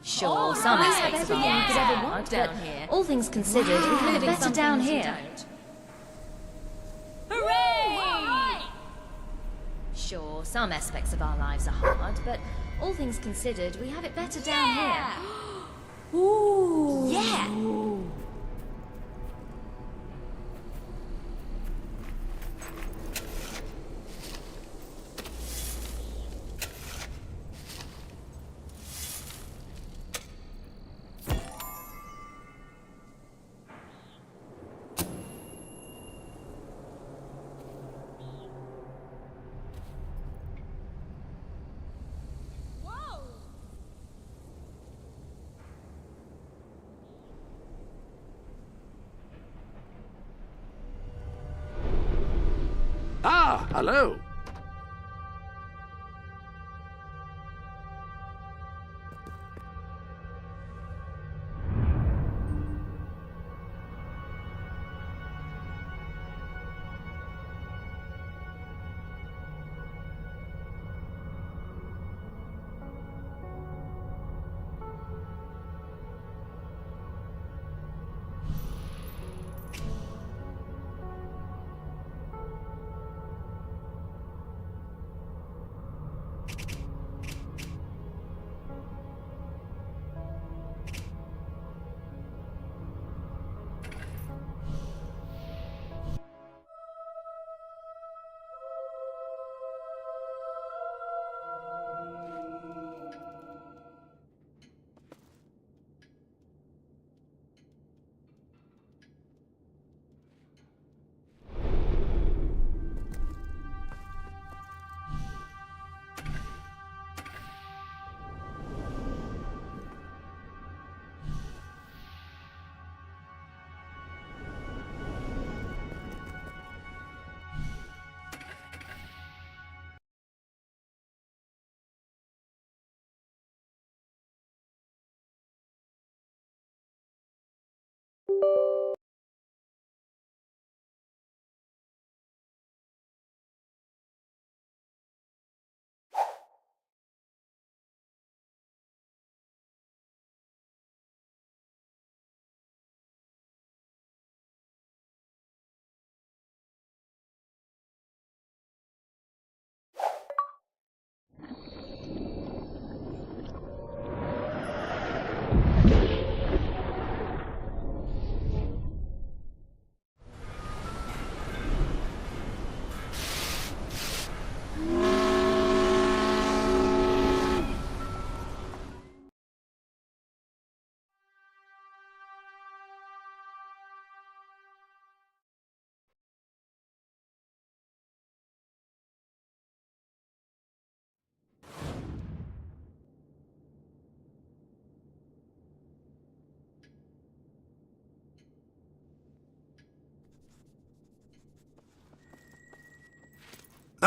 Sure, some aspects of everything you could ever want down here. All things considered, we have it better down here. Hooray! Sure, some aspects of our lives are hard, but all things considered, we have it better down here. Ooh. Yeah! Ah, hello.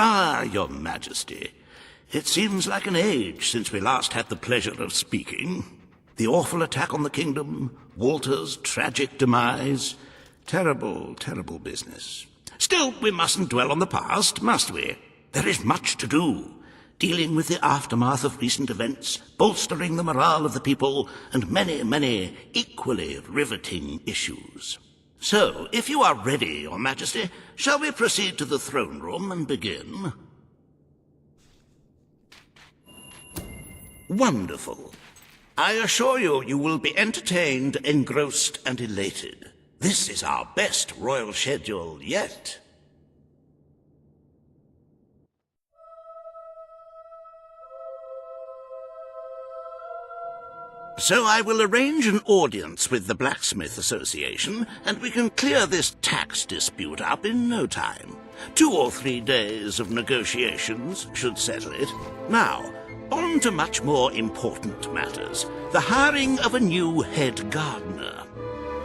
Ah, Your Majesty. It seems like an age since we last had the pleasure of speaking. The awful attack on the kingdom, Walter's tragic demise. Terrible, terrible business. Still, we mustn't dwell on the past, must we? There is much to do. Dealing with the aftermath of recent events, bolstering the morale of the people, and many, many equally riveting issues. So, if you are ready, Your Majesty, shall we proceed to the throne room and begin? Wonderful. I assure you, you will be entertained, engrossed, and elated. This is our best royal schedule yet. So I will arrange an audience with the Blacksmith Association, and we can clear this tax dispute up in no time. 2 or 3 days of negotiations should settle it. Now, on to much more important matters. The hiring of a new head gardener.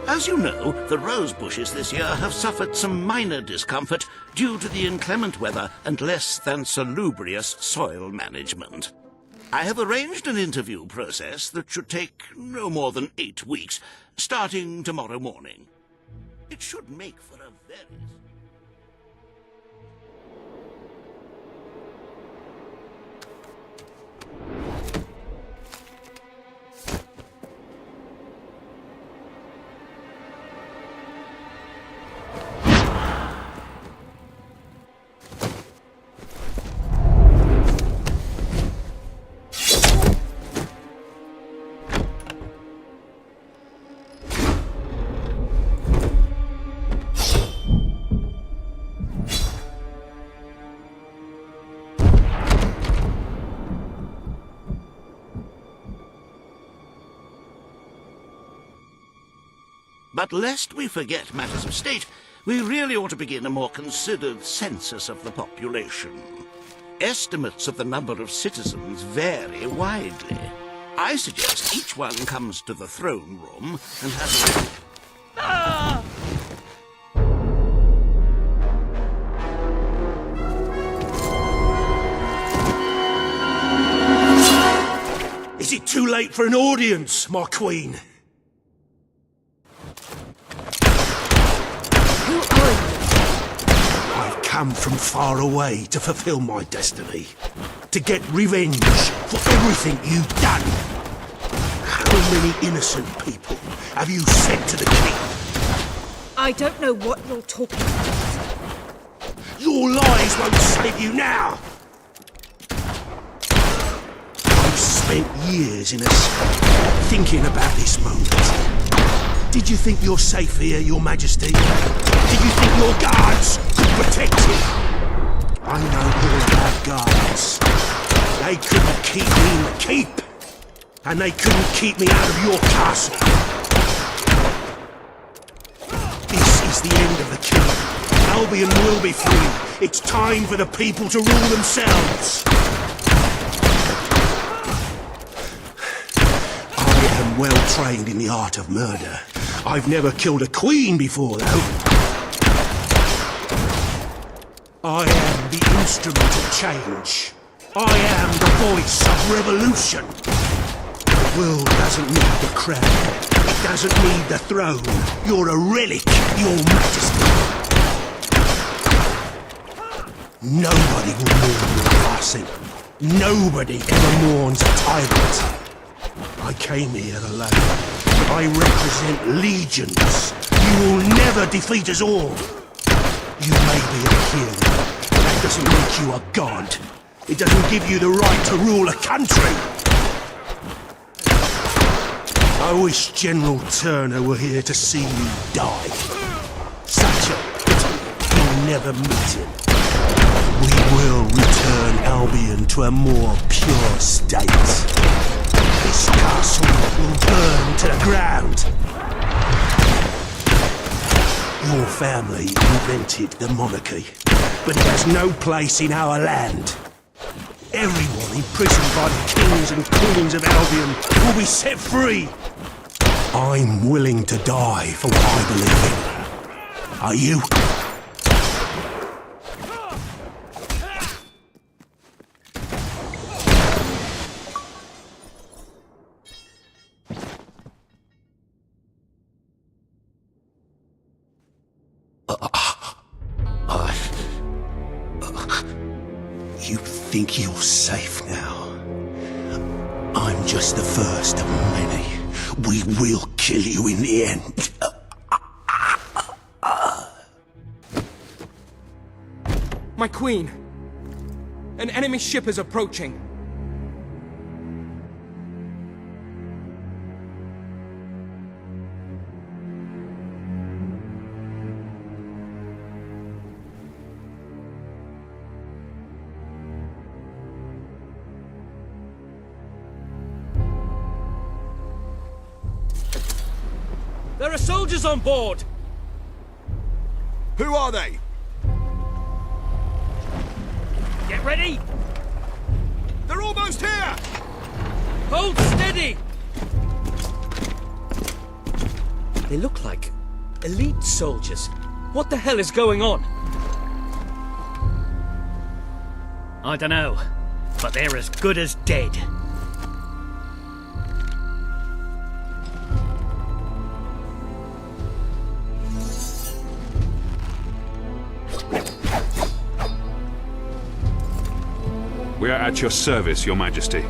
As you know, the rose bushes this year have suffered some minor discomfort due to the inclement weather and less than salubrious soil management. I have arranged an interview process that should take no more than 8 weeks, starting tomorrow morning. It should make for a very... But lest we forget matters of state, we really ought to begin a more considered census of the population. Estimates of the number of citizens vary widely. I suggest each one comes to the throne room and has a... Is it too late for an audience, my queen? Who are you? I've come from far away to fulfill my destiny. To get revenge for everything you've done. How many innocent people have you sent to the keep? I don't know what you're talking about. Your lies won't save you now! I've spent years in a thinking about this moment. Did you think you're safe here, Your Majesty? Did you think your guards could protect you? I know all about guards. They couldn't keep me in the keep. And they couldn't keep me out of your castle. This is the end of the keep. Albion will be free. It's time for the people to rule themselves. I am well trained in the art of murder. I've never killed a queen before, though. I am the instrument of change. I am the voice of revolution. The world doesn't need the crown. It doesn't need the throne. You're a relic, Your Majesty. Nobody will mourn your passing. Nobody ever mourns a tyrant. I came here alone. I represent legions. You will never defeat us all. You may be a hero, but that doesn't make you a god. It doesn't give you the right to rule a country. I wish General Turner were here to see you die. Such a pity you'll never meet him. We will return Albion to a more pure state. This castle will burn to the ground. Your family invented the monarchy, but it has no place in our land. Everyone imprisoned by the kings and queens of Albion will be set free. I'm willing to die for what I believe in. Are you? You think you're safe now? I'm just the first of many. We will kill you in the end. My queen! An enemy ship is approaching. There are soldiers on board! Who are they? Get ready! They're almost here! Hold steady! They look like elite soldiers. What the hell is going on? I don't know, but they're as good as dead. We are at your service, Your Majesty.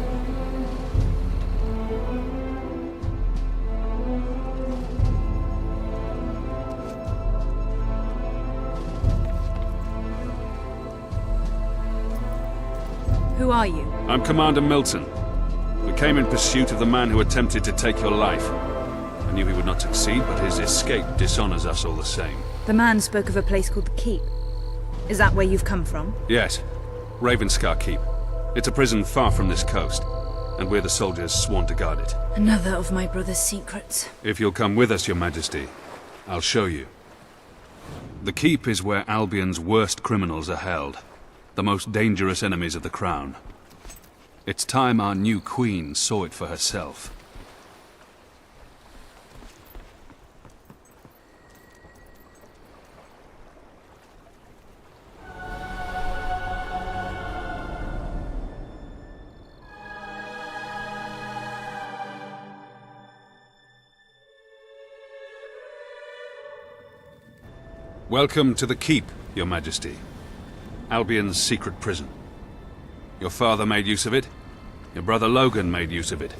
Who are you? I'm Commander Milton. We came in pursuit of the man who attempted to take your life. I knew he would not succeed, but his escape dishonors us all the same. The man spoke of a place called the Keep. Is that where you've come from? Yes. Ravenscar Keep. It's a prison far from this coast, and we're the soldiers sworn to guard it. Another of my brother's secrets. If you'll come with us, Your Majesty, I'll show you. The Keep is where Albion's worst criminals are held, the most dangerous enemies of the Crown. It's time our new queen saw it for herself. Welcome to the Keep, Your Majesty. Albion's secret prison. Your father made use of it. Your brother Logan made use of it.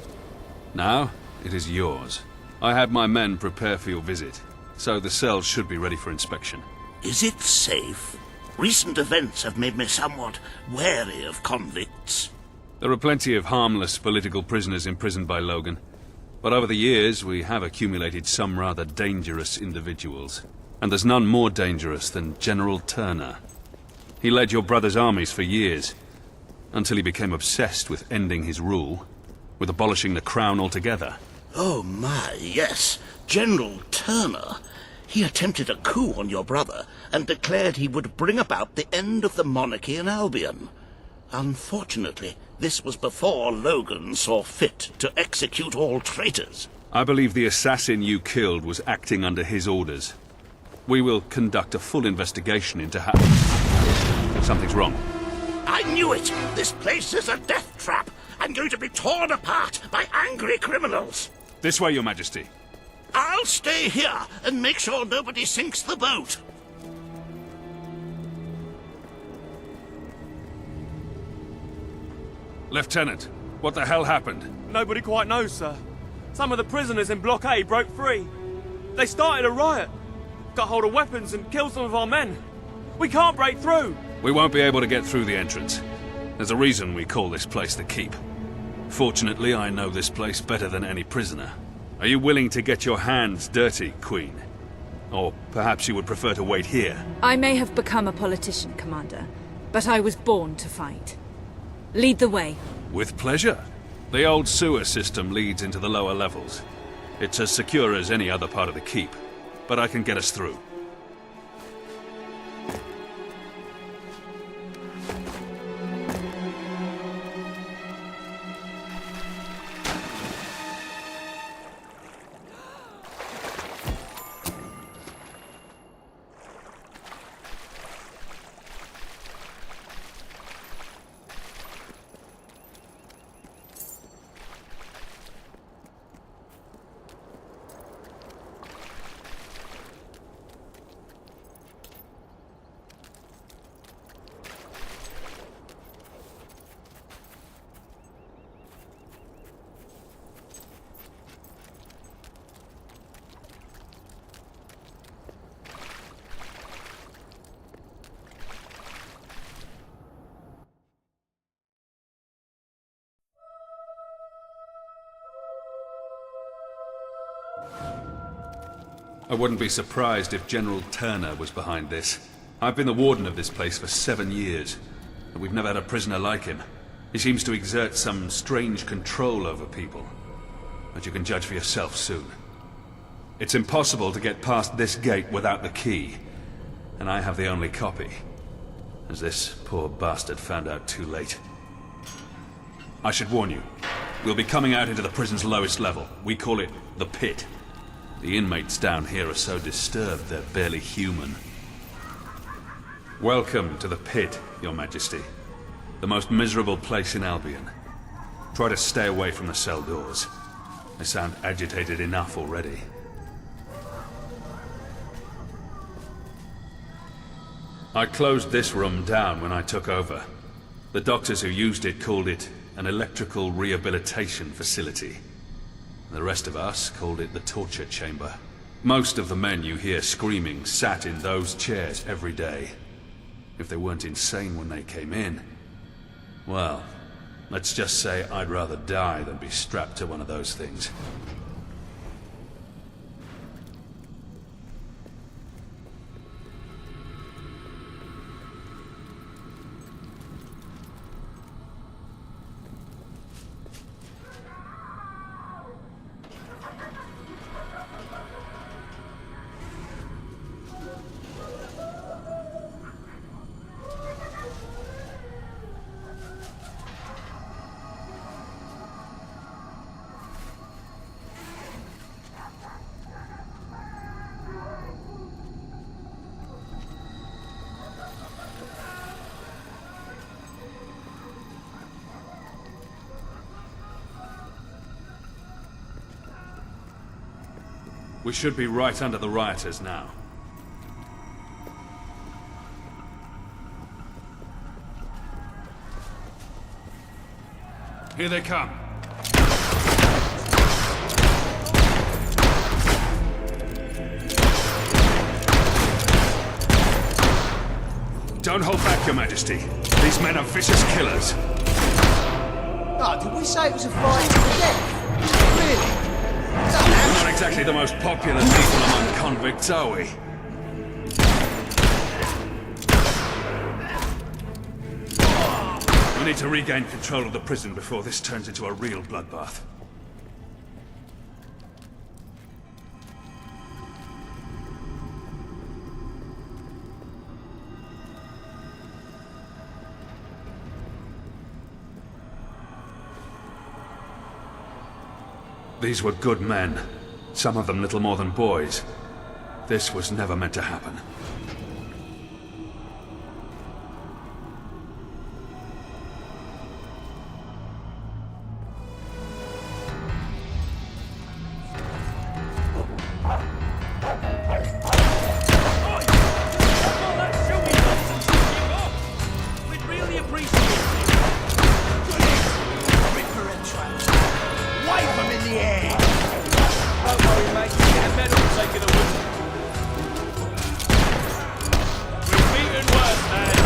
Now, it is yours. I had my men prepare for your visit, so the cells should be ready for inspection. Is it safe? Recent events have made me somewhat wary of convicts. There are plenty of harmless political prisoners imprisoned by Logan, but over the years we have accumulated some rather dangerous individuals. And there's none more dangerous than General Turner. He led your brother's armies for years, until he became obsessed with ending his rule, with abolishing the crown altogether. Oh my, yes. General Turner. He attempted a coup on your brother and declared he would bring about the end of the monarchy in Albion. Unfortunately, this was before Logan saw fit to execute all traitors. I believe the assassin you killed was acting under his orders. We will conduct a full investigation into how... Something's wrong. I knew it! This place is a death trap! I'm going to be torn apart by angry criminals! This way, Your Majesty. I'll stay here and make sure nobody sinks the boat! Lieutenant, what the hell happened? Nobody quite knows, sir. Some of the prisoners in Block A broke free. They started a riot. Got hold of weapons and killed some of our men. We can't break through. We won't be able to get through the entrance. There's a reason we call this place the Keep. Fortunately, I know this place better than any prisoner. Are you willing to get your hands dirty, Queen? Or perhaps you would prefer to wait here? I may have become a politician, Commander, but I was born to fight. Lead the way. With pleasure. The old sewer system leads into the lower levels. It's as secure as any other part of the Keep, but I can get us through. I wouldn't be surprised if General Turner was behind this. I've been the warden of this place for 7 years, and we've never had a prisoner like him. He seems to exert some strange control over people, but you can judge for yourself soon. It's impossible to get past this gate without the key, and I have the only copy, as this poor bastard found out too late. I should warn you, we'll be coming out into the prison's lowest level. We call it the Pit. The inmates down here are so disturbed they're barely human. Welcome to the Pit, Your Majesty. The most miserable place in Albion. Try to stay away from the cell doors. They sound agitated enough already. I closed this room down when I took over. The doctors who used it called it an electrical rehabilitation facility. The rest of us called it the torture chamber. Most of the men you hear screaming sat in those chairs every day. If they weren't insane when they came in, well, let's just say I'd rather die than be strapped to one of those things. We should be right under the rioters now. Here they come. Don't hold back, Your Majesty. These men are vicious killers. Oh, did we say it was a fight to the death? Really? We're not exactly the most popular people among convicts, are we? We need to regain control of the prison before this turns into a real bloodbath. These were good men. Some of them little more than boys. This was never meant to happen. We'd really appreciate it. Wave them in the air! Don't worry, mate. You get a medal for taking a win. We've beaten worse, man.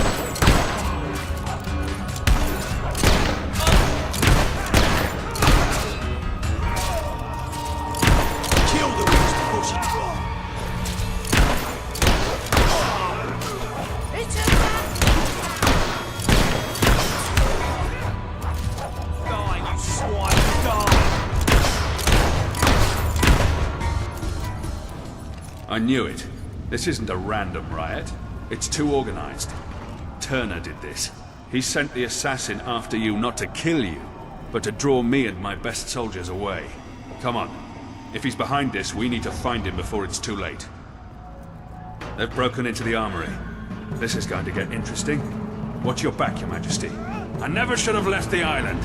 Kill the wings before she drops. Die, you swine, die. I knew it. This isn't a random riot. It's too organized. Turner did this. He sent the assassin after you not to kill you, but to draw me and my best soldiers away. Come on. If he's behind this, we need to find him before it's too late. They've broken into the armory. This is going to get interesting. Watch your back, Your Majesty. I never should have left the island.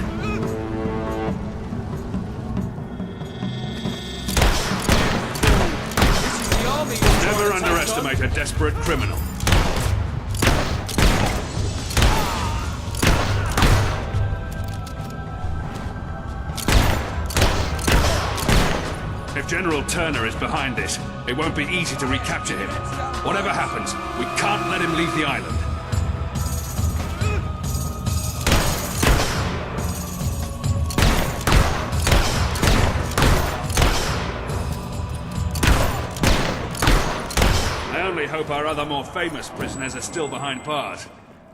Never underestimate a desperate criminal. If General Turner is behind this, it won't be easy to recapture him. Whatever happens, we can't let him leave the island. I only hope our other more famous prisoners are still behind bars.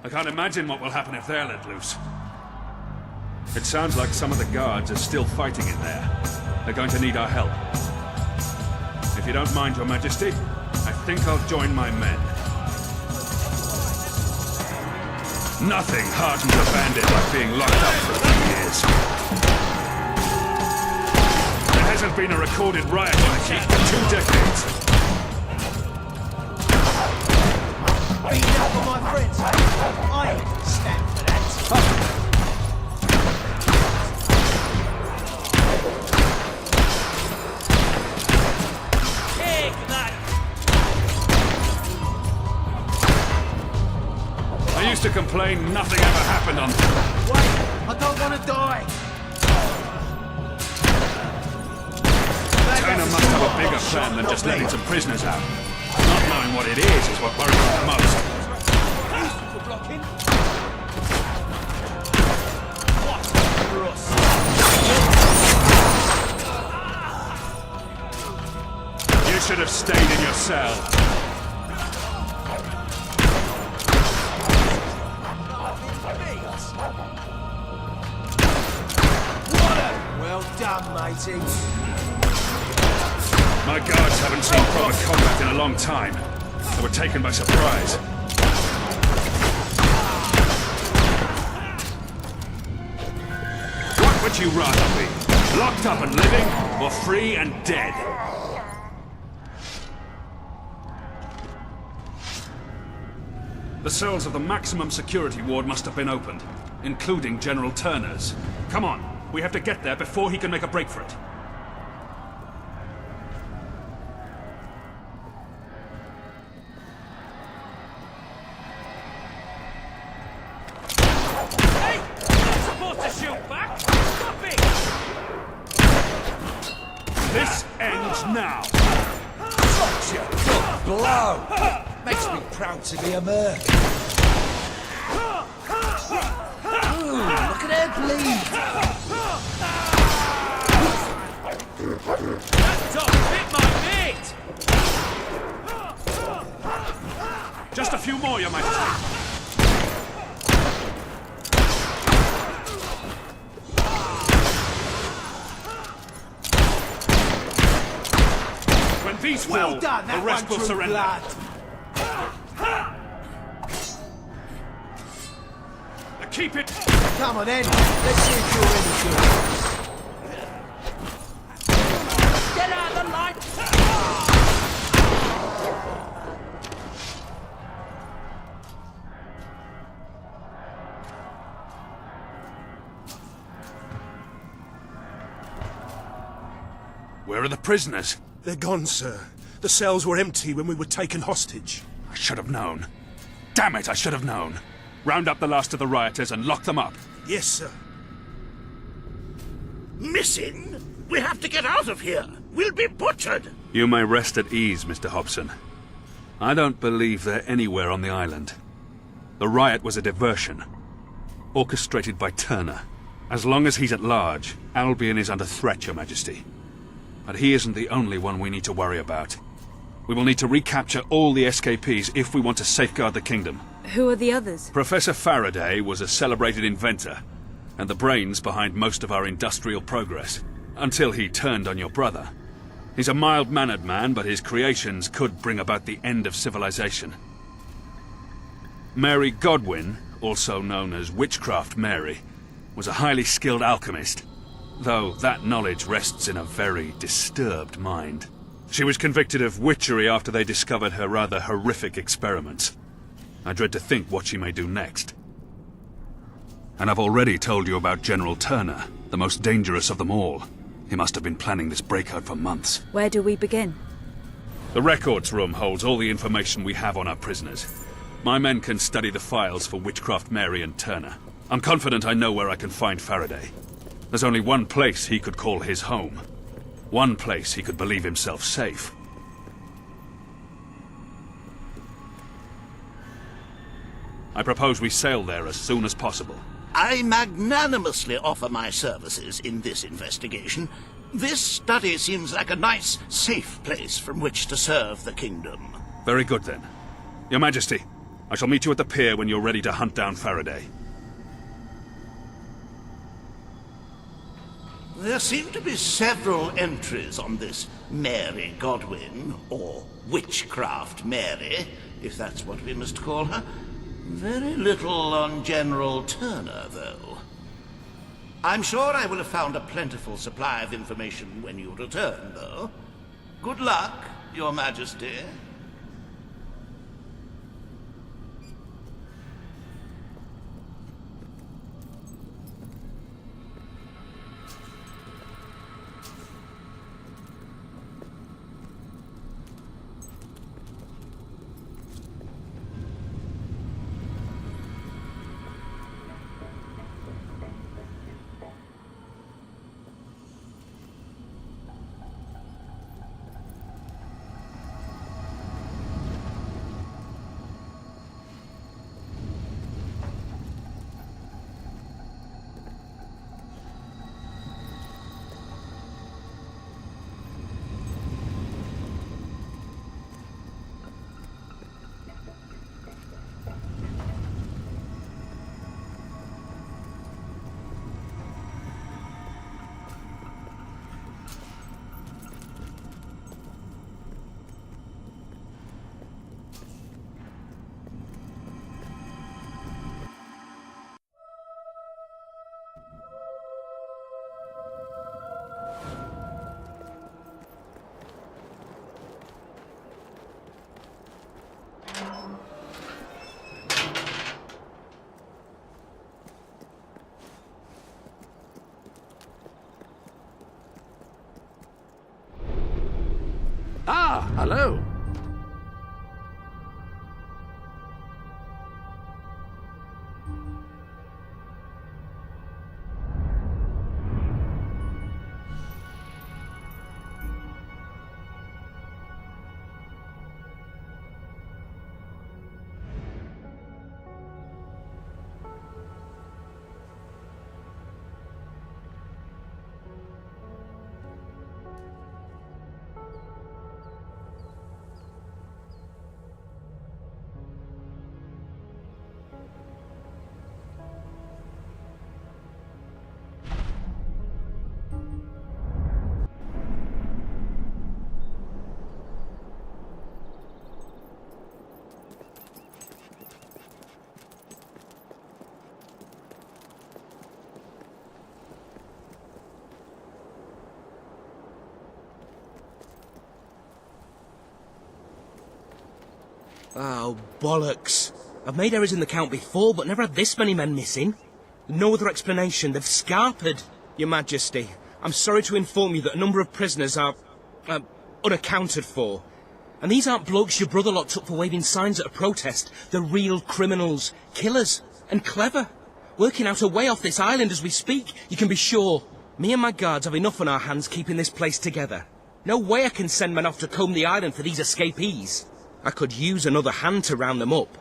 I can't imagine what will happen if they're let loose. It sounds like some of the guards are still fighting in there. They're going to need our help. If you don't mind, Your Majesty, I think I'll join my men. Nothing hardens a bandit like being locked up for a few years. There hasn't been a recorded riot on the keep for 2 decades. Beating up on my friends, eh? I ain't stand for that. Take that. I used to complain nothing ever happened on... Wait, I don't want to die. Turner must have a bigger plan than just letting some prisoners out. Not knowing what it is what worries me the most. For blocking. You should have stayed in your cell. Well done, matey. My guards haven't seen proper combat in a long time. They were taken by surprise. What would you rather be? Locked up and living, or free and dead? The cells of the maximum security ward must have been opened, including General Turner's. Come on, we have to get there before he can make a break for it. This ends now. Such a good blow! Makes me proud to be a merc. Ooh, look at her bleed! That dog bit my bit! Just a few more, Your Majesty. When these Well fall, done, that the rest one will drew surrender. blood. Keep it. Come on then, let's see if you're any good. Get out of the light! Where are the prisoners? They're gone, sir. The cells were empty when we were taken hostage. I should have known. Damn it, I should have known. Round up the last of the rioters and lock them up. Yes, sir. Missing? We have to get out of here. We'll be butchered. You may rest at ease, Mr. Hobson. I don't believe they're anywhere on the island. The riot was a diversion, orchestrated by Turner. As long as he's at large, Albion is under threat, Your Majesty. But he isn't the only one we need to worry about. We will need to recapture all the escapees if we want to safeguard the kingdom. Who are the others? Professor Faraday was a celebrated inventor, and the brains behind most of our industrial progress, until he turned on your brother. He's a mild-mannered man, but his creations could bring about the end of civilization. Mary Godwin, also known as Witchcraft Mary, was a highly skilled alchemist, though that knowledge rests in a very disturbed mind. She was convicted of witchery after they discovered her rather horrific experiments. I dread to think what she may do next. And I've already told you about General Turner, the most dangerous of them all. He must have been planning this breakout for months. Where do we begin? The records room holds all the information we have on our prisoners. My men can study the files for Witchcraft Mary and Turner. I'm confident I know where I can find Faraday. There's only one place he could call his home. One place he could believe himself safe. I propose we sail there as soon as possible. I magnanimously offer my services in this investigation. This study seems like a nice, safe place from which to serve the kingdom. Very good, then. Your Majesty, I shall meet you at the pier when you're ready to hunt down Faraday. There seem to be several entries on this Mary Godwin, or Witchcraft Mary, if that's what we must call her. Very little on General Turner, though. I'm sure I will have found a plentiful supply of information when you return, though. Good luck, Your Majesty. Ah, hello. Oh, bollocks. I've made errors in the count before, but never had this many men missing. No other explanation. They've scarpered. Your Majesty, I'm sorry to inform you that a number of prisoners are, unaccounted for. And these aren't blokes your brother locked up for waving signs at a protest. They're real criminals. Killers. And clever. Working out a way off this island as we speak, you can be sure. Me and my guards have enough on our hands keeping this place together. No way I can send men off to comb the island for these escapees. I could use another hand to round them up.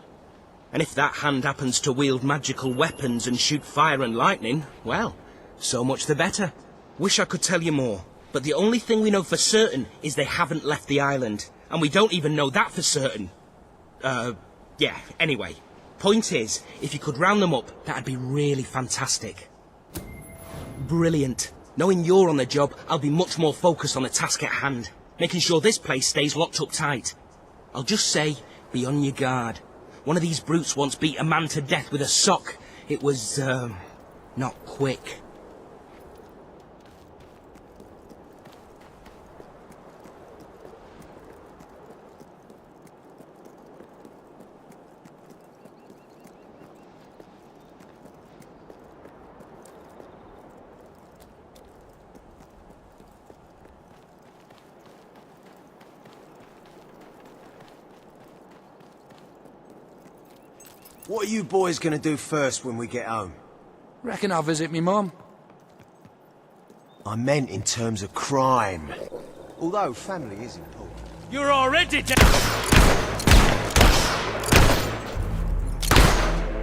And if that hand happens to wield magical weapons and shoot fire and lightning, well, so much the better. Wish I could tell you more, but the only thing we know for certain is they haven't left the island. And we don't even know that for certain. Yeah, anyway. Point is, if you could round them up, that'd be really fantastic. Brilliant. Knowing you're on the job, I'll be much more focused on the task at hand, making sure this place stays locked up tight. I'll just say, be on your guard. One of these brutes once beat a man to death with a sock. It was, not quick. What are you boys gonna do first when we get home? Reckon I'll visit me mum. I meant in terms of crime. Although family is important. You're already dead!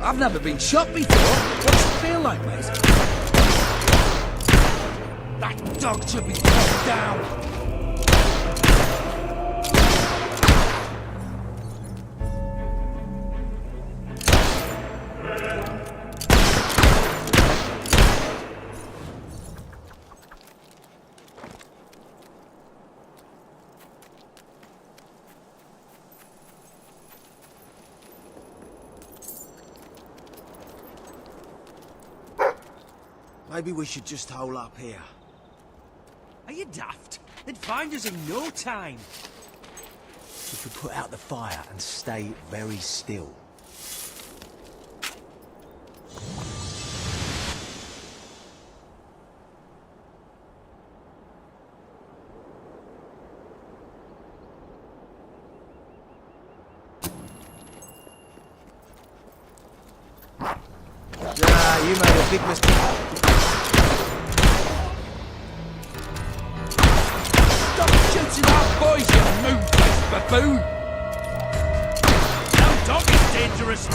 I've never been shot before. What's it feel like, mate? That dog should be put down. Maybe we should just hole up here. Are you daft? They'd find us in no time. We could put out the fire and stay very still. Ah, you made a big mistake. Shooting our boys, you moon-faced buffoon! Now dog is dangerous too!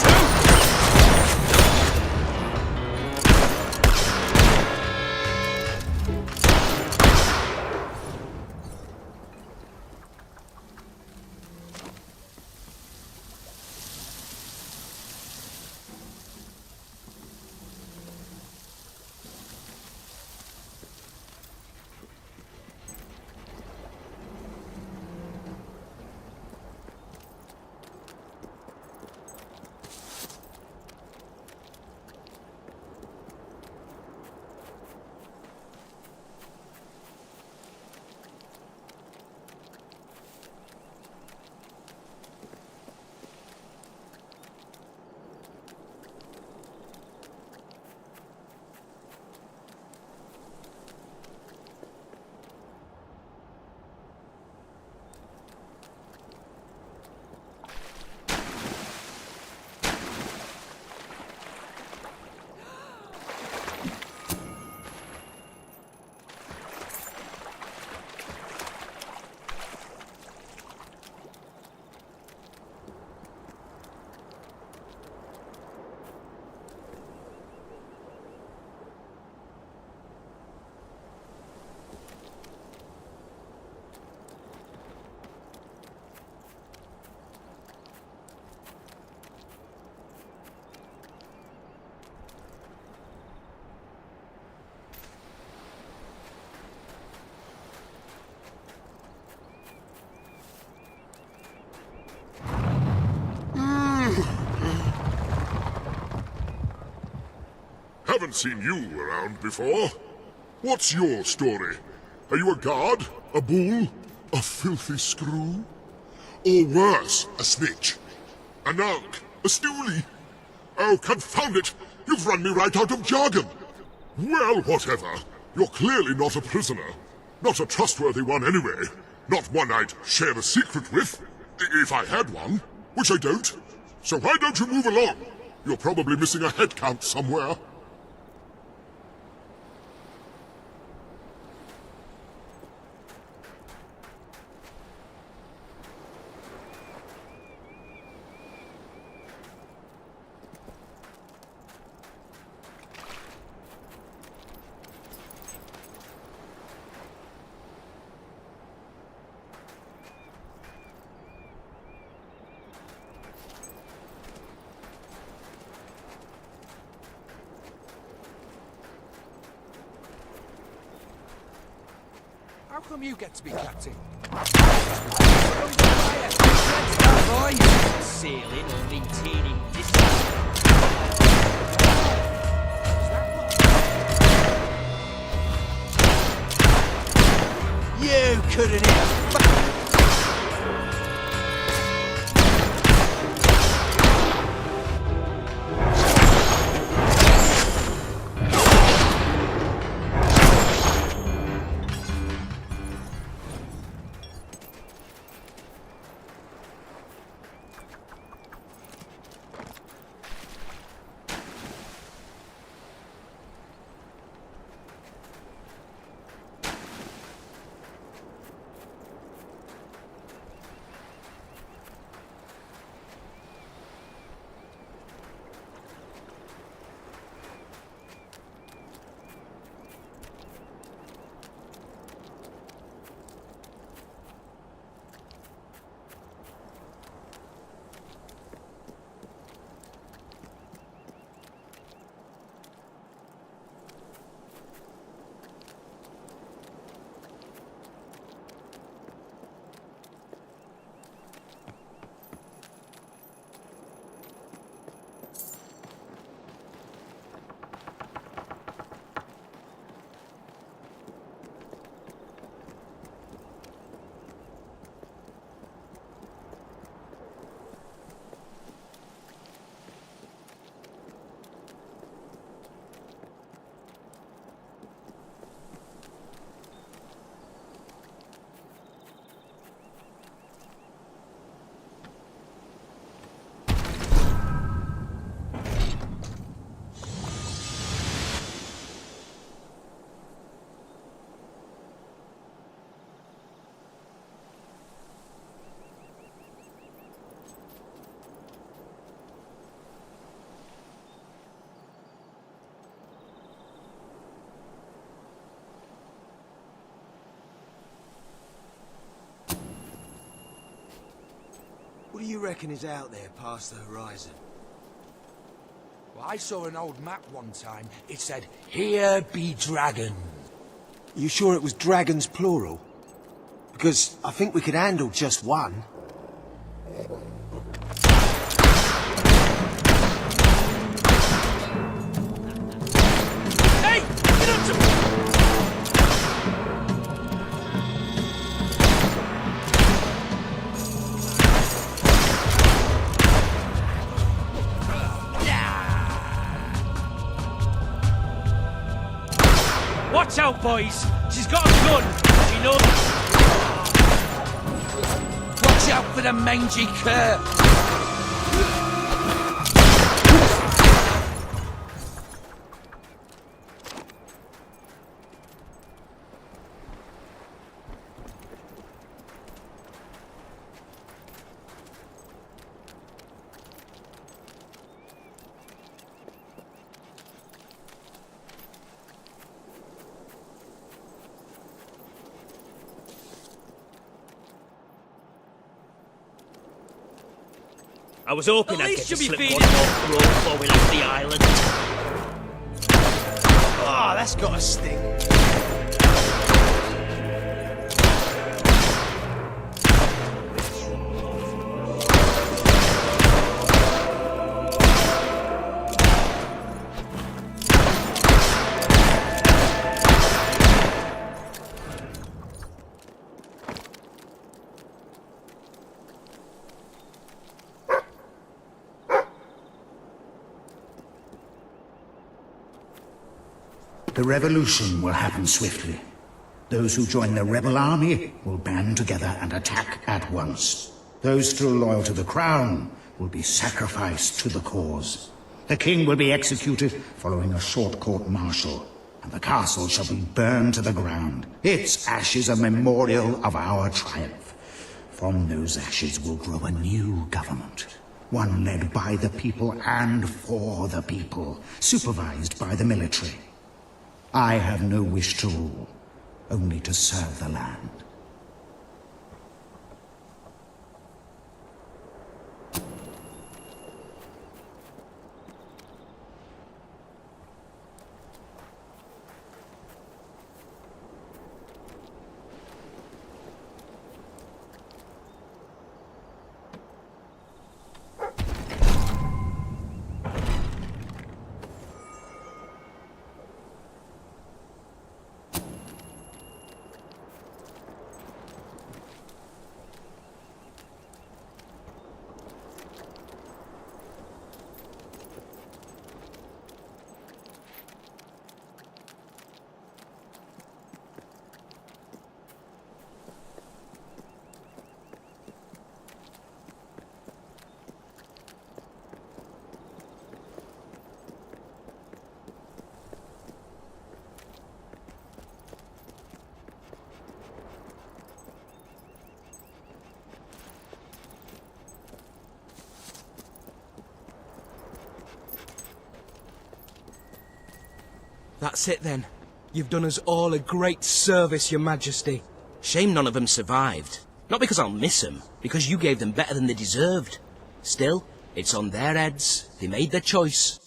Haven't seen you around before. What's your story? Are you a guard? A bull? A filthy screw? Or worse, a snitch? A nulk? A stoolie? Oh, confound it! You've run me right out of jargon! Well, whatever. You're clearly not a prisoner. Not a trustworthy one anyway. Not one I'd share a secret with. If I had one. Which I don't. So why don't you move along? You're probably missing a head count somewhere. How come you get to be captain? Boy, sailing or maintaining distance. You couldn't hear. What do you reckon is out there past the horizon? Well, I saw an old map one time. It said, "Here be dragon." You sure it was dragons plural? Because I think we could handle just one. Hey! Get up to... Watch out, boys! She's got a gun! She knows... Watch out for the mangy cur! I was hoping At I'd least get to you'll be slip feeding one more road flowing off the island. Oh, that's got a sting. The revolution will happen swiftly. Those who join the rebel army will band together and attack at once. Those still loyal to the crown will be sacrificed to the cause. The king will be executed following a short court-martial, and the castle shall be burned to the ground, its ashes a memorial of our triumph. From those ashes will grow a new government, one led by the people and for the people, supervised by the military. I have no wish to rule, only to serve the land. That's it then. You've done us all a great service, Your Majesty. Shame none of them survived. Not because I'll miss them, because you gave them better than they deserved. Still, it's on their heads. They made their choice.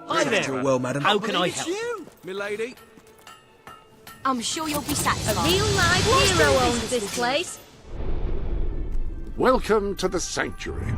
Hi there. Well, madam. How can I help? Milady. I'm sure you'll be satisfied. A real live hero owns this place. Welcome to the Sanctuary.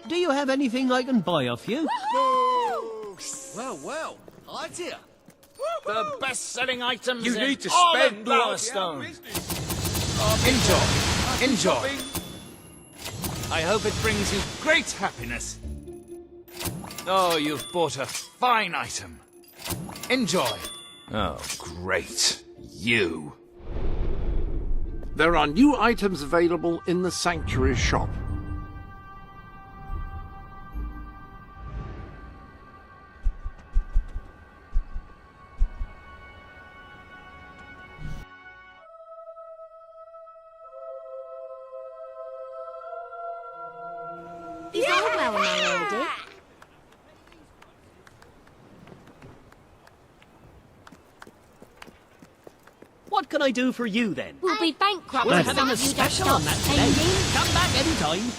Do you have anything I can buy off you? Well, idea. The best-selling items You in need to all spend of Blackstone. Enjoy. I hope it brings you great happiness. Oh, you've bought a fine item. Enjoy. Oh, great. You. There are new items available in the Sanctuary shop. Is all well, my lady? What can I do for you then? We'll be bankrupt We're if having a you don't special on that stop today. spending. Come back anytime.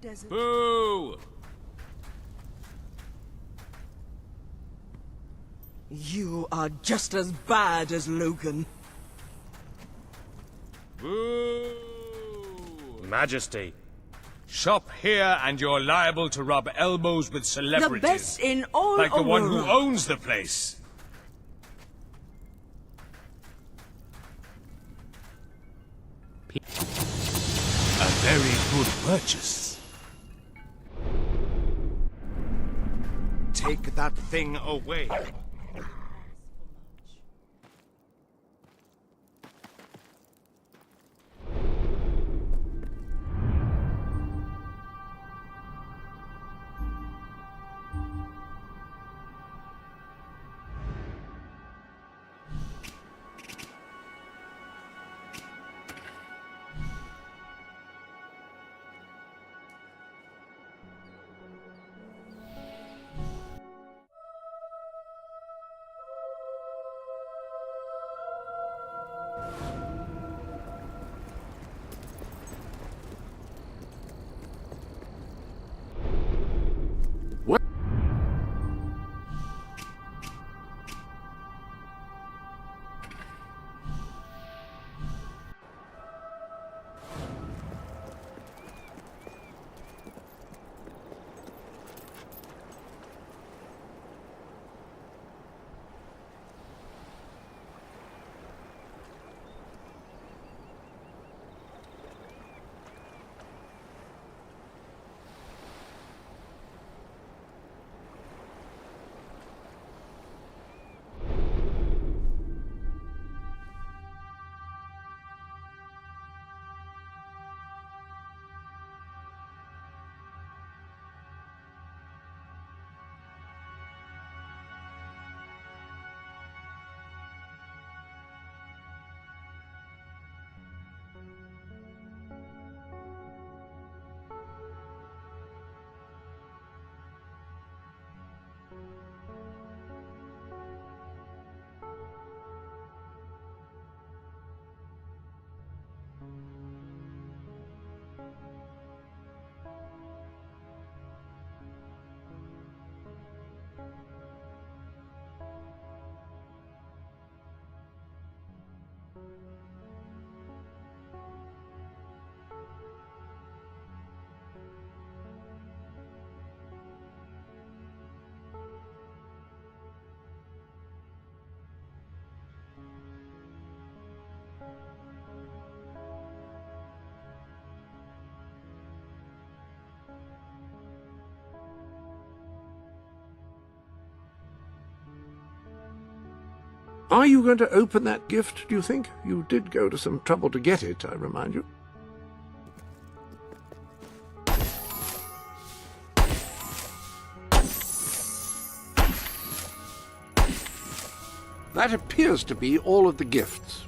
desert. Boo! You are just as bad as Logan. Boo! Majesty, shop here and you're liable to rub elbows with celebrities. The best in all like the one who Aurora. owns the place. A very good purchase. Take that thing away. Are you going to open that gift, do you think? You did go to some trouble to get it, I remind you. That appears to be all of the gifts.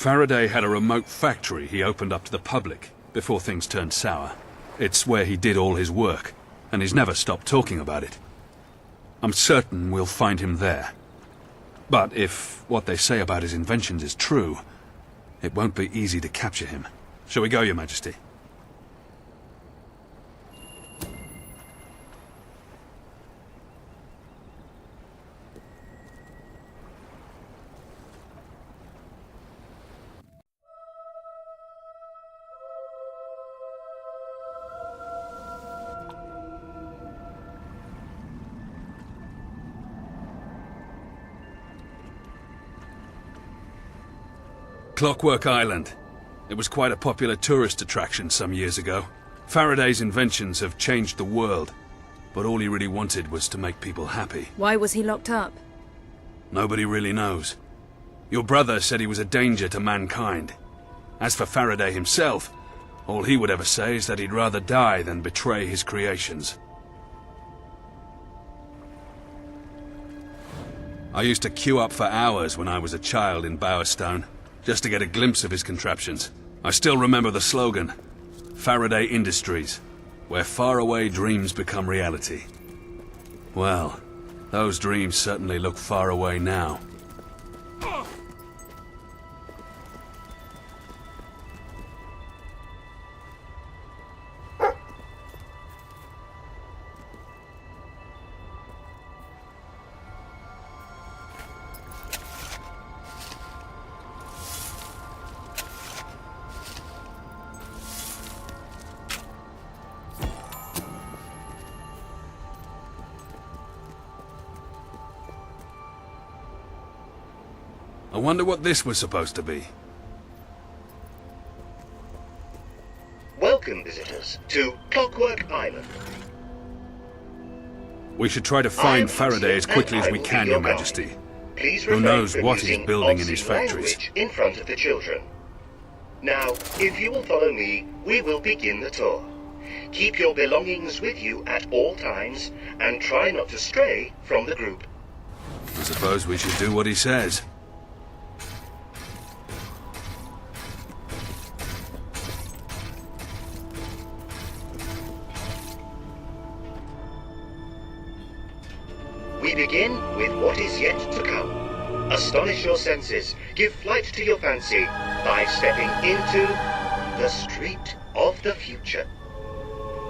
Faraday had a remote factory he opened up to the public before things turned sour. It's where he did all his work, and he's never stopped talking about it. I'm certain we'll find him there. But if what they say about his inventions is true, it won't be easy to capture him. Shall we go, Your Majesty? Clockwork Island. It was quite a popular tourist attraction some years ago. Faraday's inventions have changed the world, but all he really wanted was to make people happy. Why was he locked up? Nobody really knows. Your brother said he was a danger to mankind. As for Faraday himself, all he would ever say is that he'd rather die than betray his creations. I used to queue up for hours when I was a child in Bowerstone, just to get a glimpse of his contraptions. I still remember the slogan, Faraday Industries, where faraway dreams become reality. Well, those dreams certainly look far away now. I wonder what this was supposed to be. Welcome, visitors, to Clockwork Island. We should try to find Faraday as quickly as we can, Your Majesty. Who knows what he's building in his factories. In front of the children. Now, if you will follow me, we will begin the tour. Keep your belongings with you at all times, and try not to stray from the group. I suppose we should do what he says. We begin with what is yet to come. Astonish your senses, give flight to your fancy by stepping into the street of the future.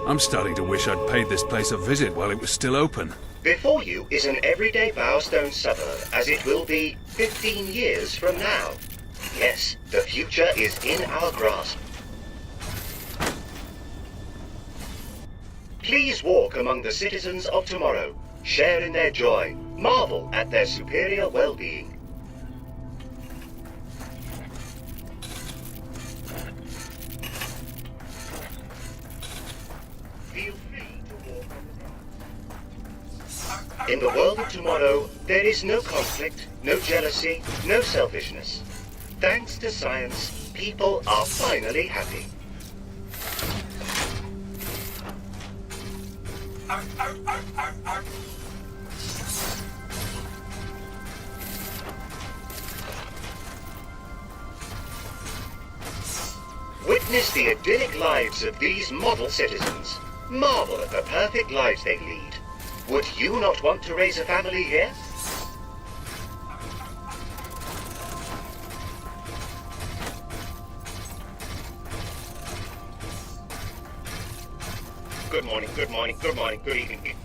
I'm starting to wish I'd paid this place a visit while it was still open. Before you is an everyday Bowerstone suburb, as it will be 15 years from now. Yes, the future is in our grasp. Please walk among the citizens of tomorrow. Share in their joy, marvel at their superior well-being. Feel free to walk on the path. In the world of tomorrow, there is no conflict, no jealousy, no selfishness. Thanks to science, people are finally happy. Witness the idyllic lives of these model citizens. Marvel at the perfect lives they lead. Would you not want to raise a family here? Good morning, good morning, good morning, good evening.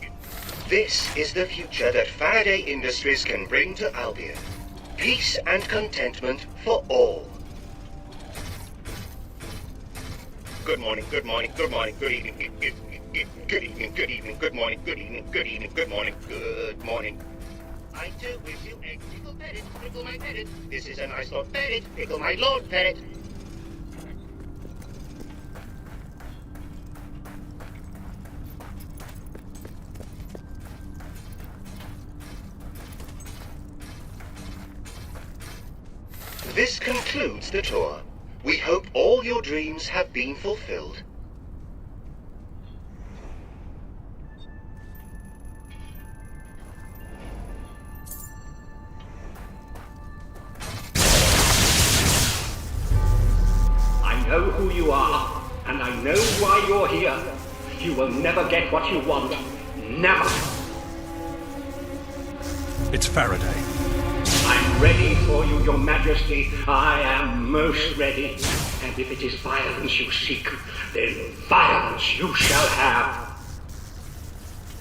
This is the future that Faraday Industries can bring to Albion. Peace and contentment for all. Good morning, good morning, good morning, good evening, good evening, good evening, good morning, good evening, good evening, good morning, good morning. I too wish you a pickle petted, pickle my petted. This is a nice lord petted, pickle my lord petted. This concludes the tour. We hope all your dreams have been fulfilled. I know who you are, and I know why you're here. You will never get what you want. Never. It's Faraday. I'm ready for you, Your Majesty. I am most ready. And if it is violence you seek, then violence you shall have.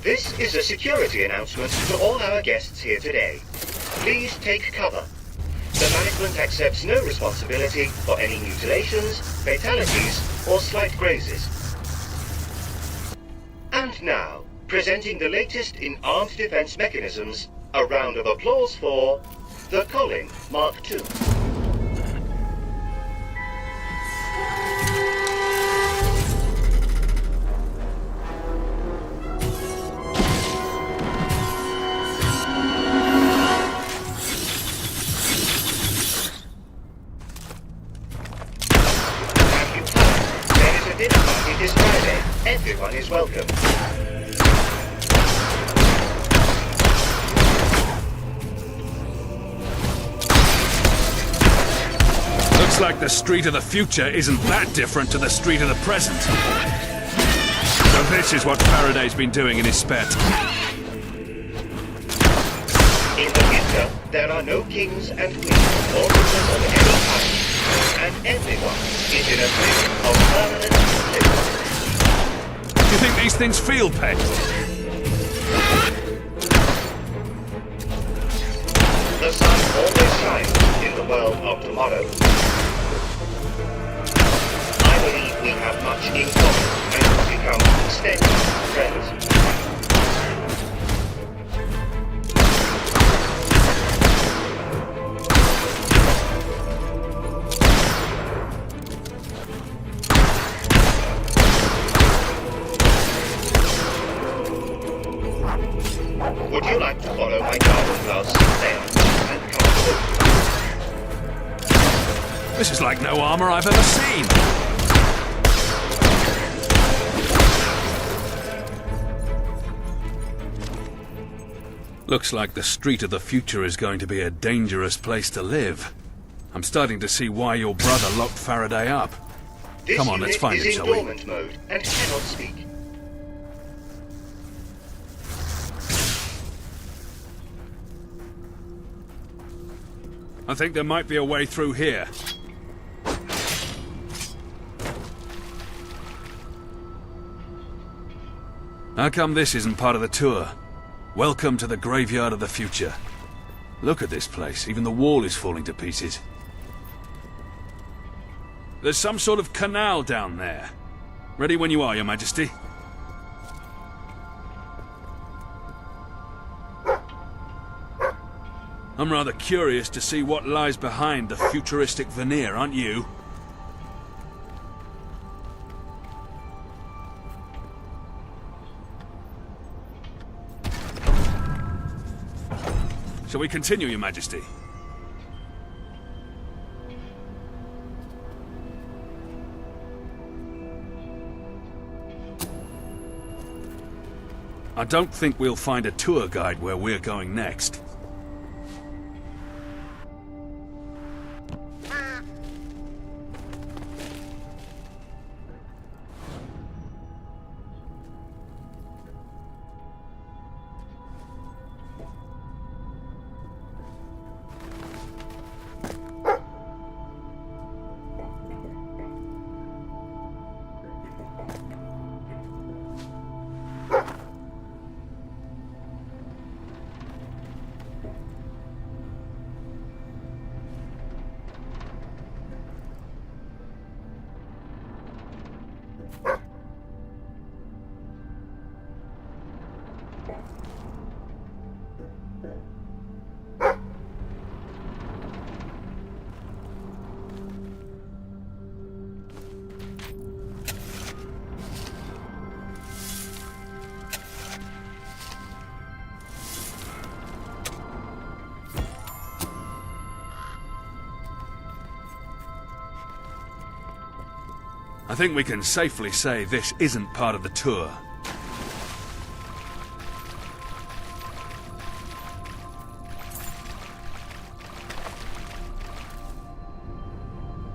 This is a security announcement to all our guests here today. Please take cover. The management accepts no responsibility for any mutilations, fatalities, or slight grazes. And now, presenting the latest in armed defense mechanisms, a round of applause for the Colin Mark II. welcome. Looks like the street of the future isn't that different to the street of the present. So this is what Faraday's been doing in his spare time. In the future, there are no kings and queens or rulers of any kind, and everyone is in a state of permanent bliss. Do you think these things feel pain? The sun always shines in the world of tomorrow. I believe we have much in common and become steady friends. Would you like to follow my garden gloves there and come home? This is like no armor I've ever seen. Looks like the street of the future is going to be a dangerous place to live. I'm starting to see why your brother locked Faraday up. Come on, let's find him, shall we? This unit is in dormant mode and cannot speak. I think there might be a way through here. How come this isn't part of the tour? Welcome to the graveyard of the future. Look at this place. Even the wall is falling to pieces. There's some sort of canal down there. Ready when you are, Your Majesty. I'm rather curious to see what lies behind the futuristic veneer, aren't you? Shall we continue, Your Majesty? I don't think we'll find a tour guide where we're going next. I think we can safely say this isn't part of the tour.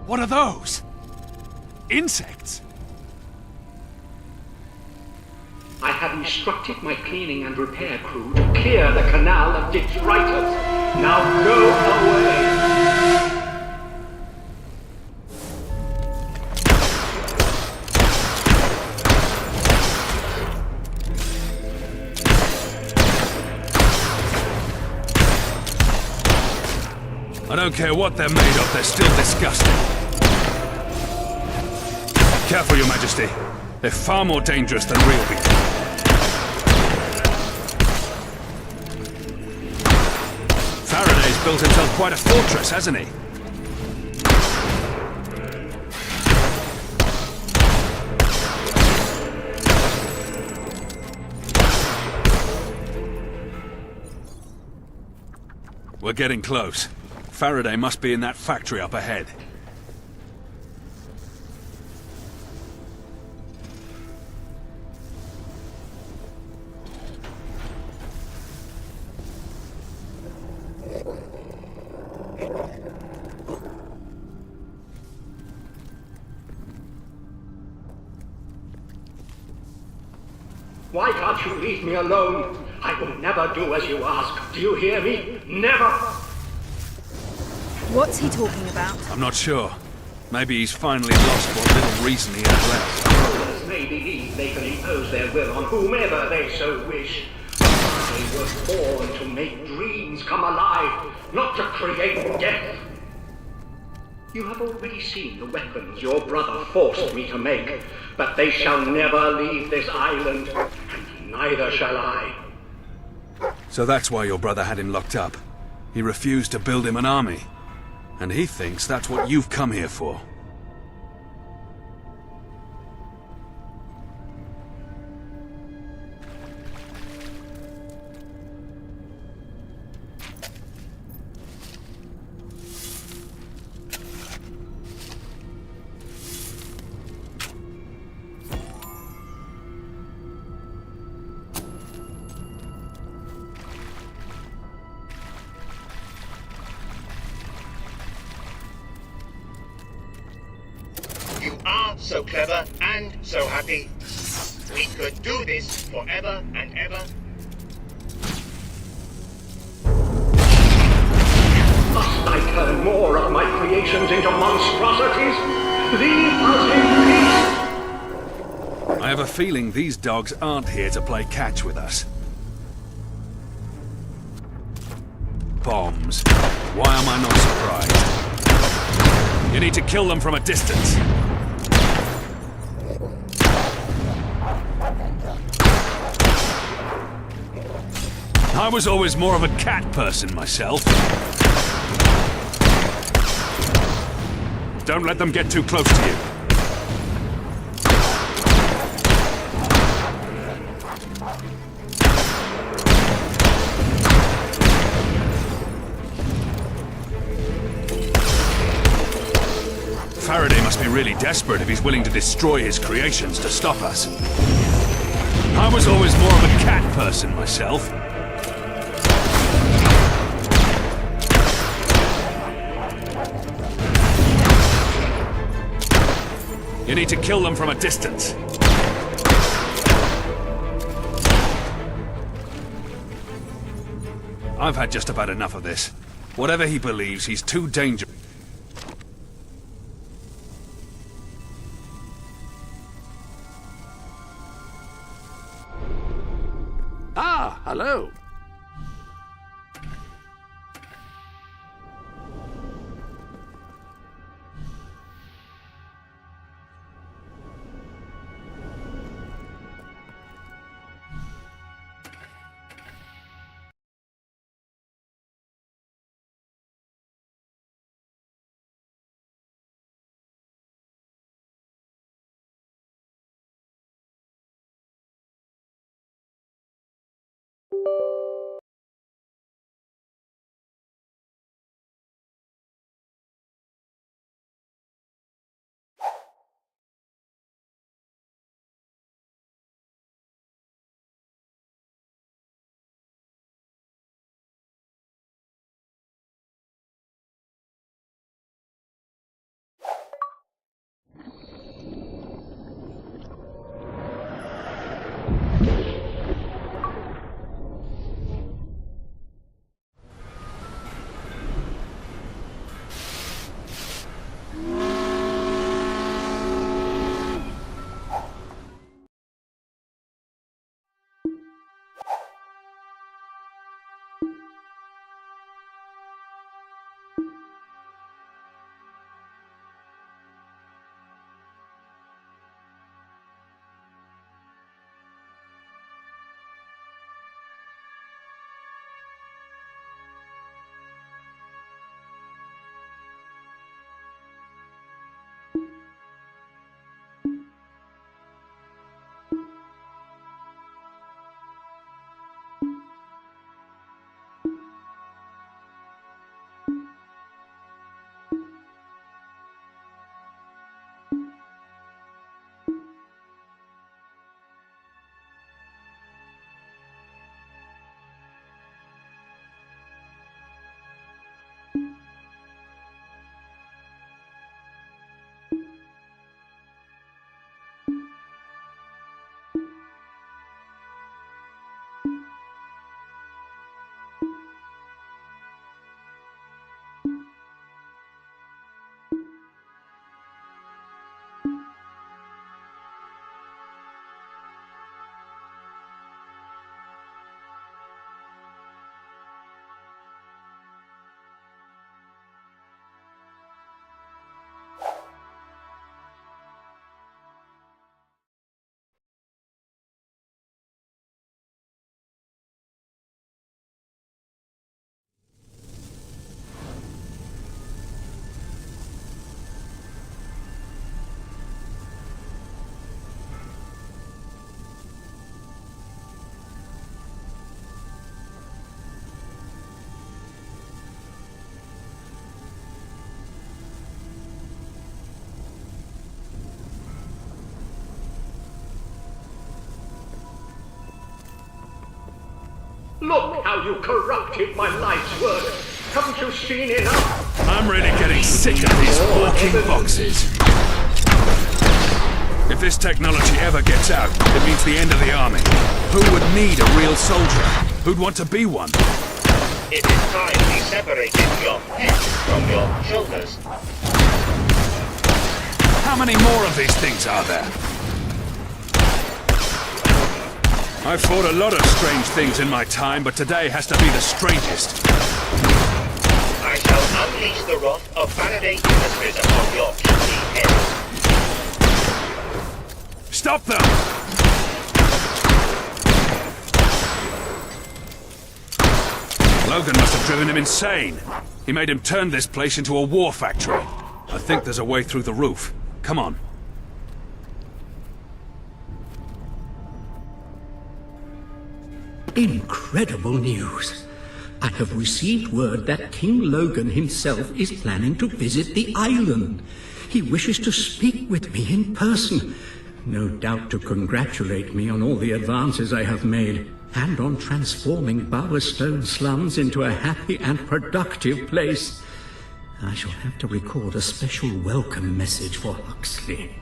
What are those? Insects? I have instructed my cleaning and repair crew to clear the canal of detritus. Now go away! I don't care what they're made of, they're still disgusting. Careful, Your Majesty. They're far more dangerous than real bees. Faraday's built himself quite a fortress, hasn't he? We're getting close. Faraday must be in that factory up ahead. Why can't you leave me alone? I will never do as you ask. Do you hear me? Never! What's he talking about? I'm not sure. Maybe he's finally lost what little reason he had left. Rulers may believe they can impose their will on whomever they so wish. They were born to make dreams come alive, not to create death. You have already seen the weapons your brother forced me to make, but they shall never leave this island, and neither shall I. So that's why your brother had him locked up. He refused to build him an army. And he thinks that's what you've come here for. You are so clever and so happy. We could do this forever and ever. Must I turn more of my creations into monstrosities? Leave us in peace! I have a feeling these dogs aren't here to play catch with us. Bombs. Why am I not surprised? You need to kill them from a distance. I was always more of a cat person myself. Don't let them get too close to you. Faraday must be really desperate if he's willing to destroy his creations to stop us. I was always more of a cat person myself. You need to kill them from a distance. I've had just about enough of this. Whatever he believes, he's too dangerous. Ah, hello. Look how you corrupted my life's work. Haven't you seen enough? I'm really getting sick of these walking boxes. If this technology ever gets out, it means the end of the army. Who would need a real soldier? Who'd want to be one? It is time we separated your head from your shoulders. How many more of these things are there? I've fought a lot of strange things in my time, but today has to be the strangest. I shall unleash the wrath of Faraday Industries upon your guilty head. Stop them! Logan must have driven him insane. He made him turn this place into a war factory. I think there's a way through the roof. Come on. Incredible news. I have received word that King Logan himself is planning to visit the island. He wishes to speak with me in person. No doubt to congratulate me on all the advances I have made, and on transforming Bowerstone slums into a happy and productive place. I shall have to record a special welcome message for Huxley.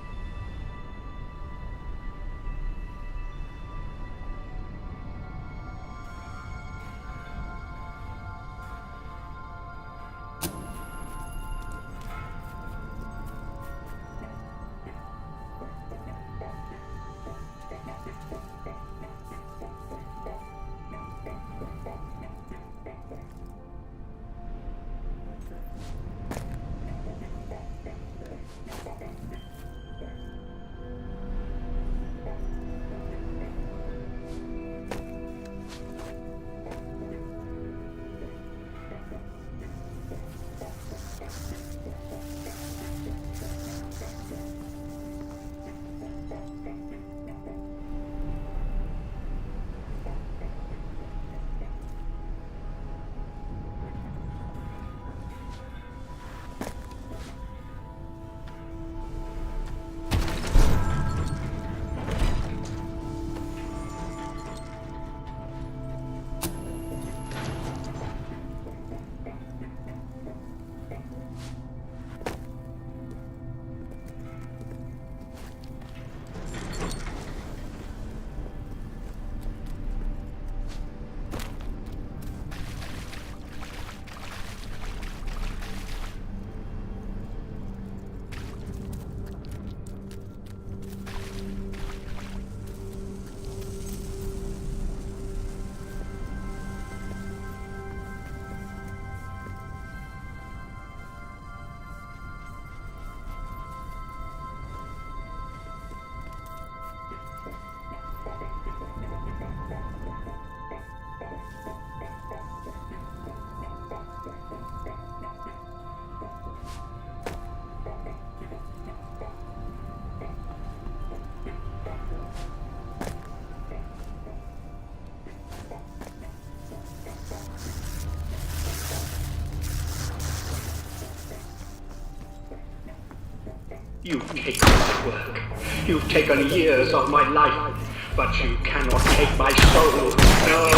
You've taken my work. You've taken years of my life. But you cannot take my soul. No,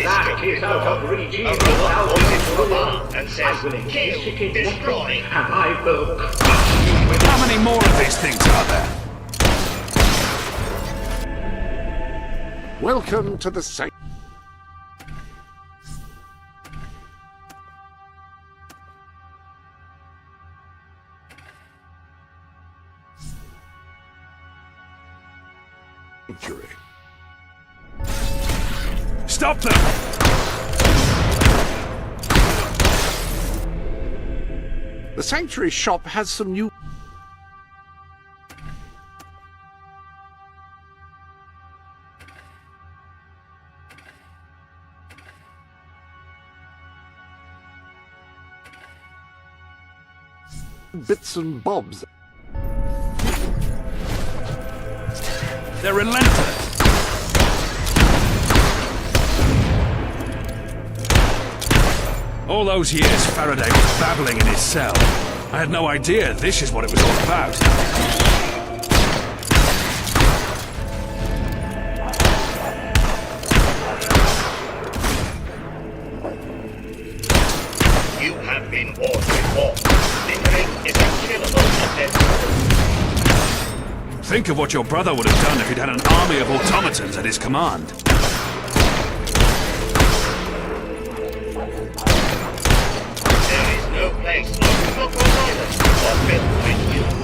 that is out of reach. Even without I will encase it in destroy, and I will crush you with... How many more of these things are there? Welcome to the sanctuary. Stop them! The sanctuary shop has some new... bits and bobs. They're relentless. All those years Faraday was babbling in his cell. I had no idea this is what it was all about. You have been warned before. Bickering is a killable offense. Think of what your brother would have done if he'd had an army of automatons at his command. There is no place on Smokers Island for Bill Whitfield.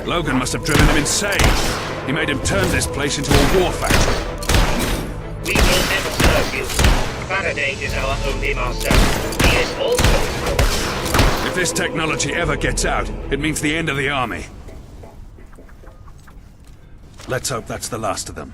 Logan must have driven him insane. He made him turn this place into a war factory. We will never serve you. Faraday is our only master. He is also his. If this technology ever gets out, it means the end of the army. Let's hope that's the last of them.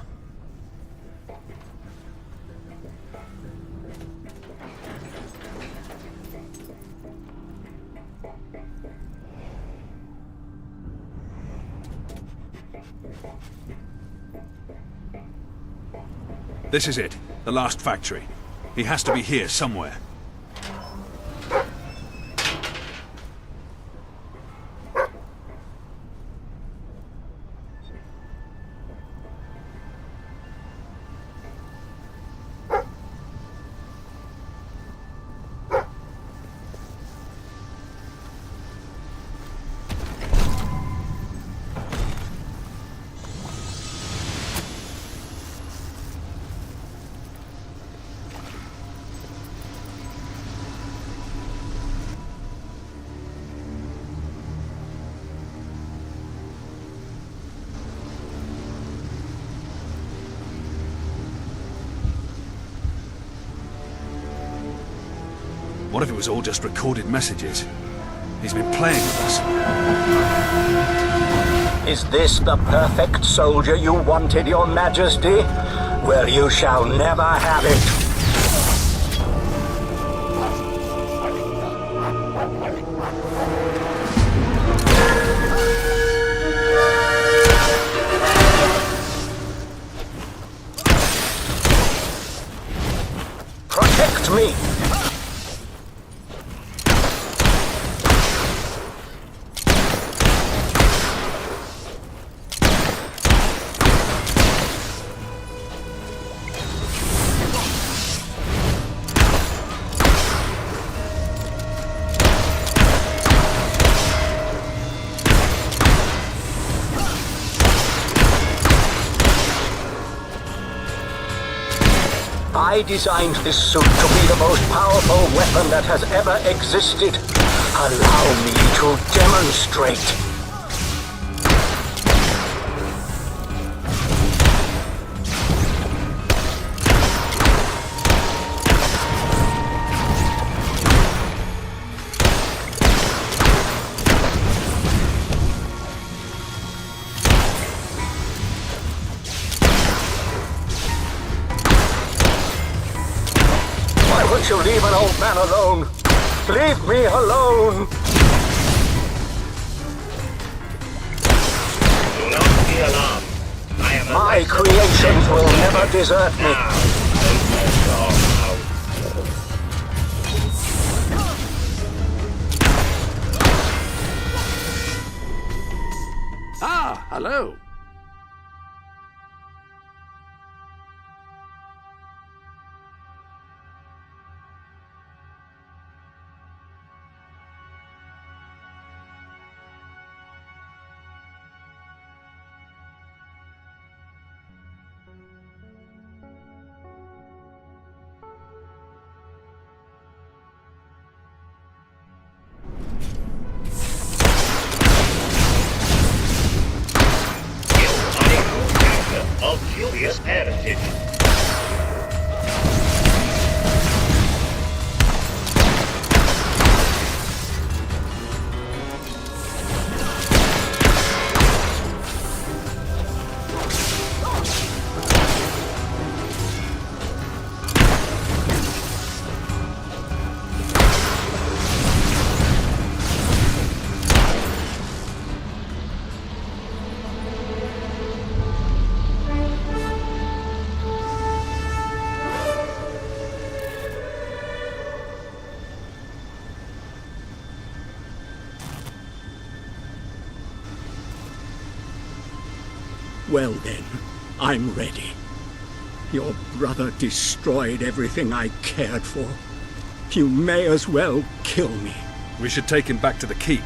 This is it. The last factory. He has to be here somewhere. What if it was all just recorded messages? He's been playing with us. Is this the perfect soldier you wanted, Your Majesty? Well, you shall never have it. Protect me! I designed this suit to be the most powerful weapon that has ever existed. Allow me to demonstrate. Why won't you leave an old man alone? Leave me alone! Do not be alarmed. I am My creations will never desert me. Ah, hello. Of curious heritage. Well then, I'm ready. Your brother destroyed everything I cared for. You may as well kill me. We should take him back to the keep.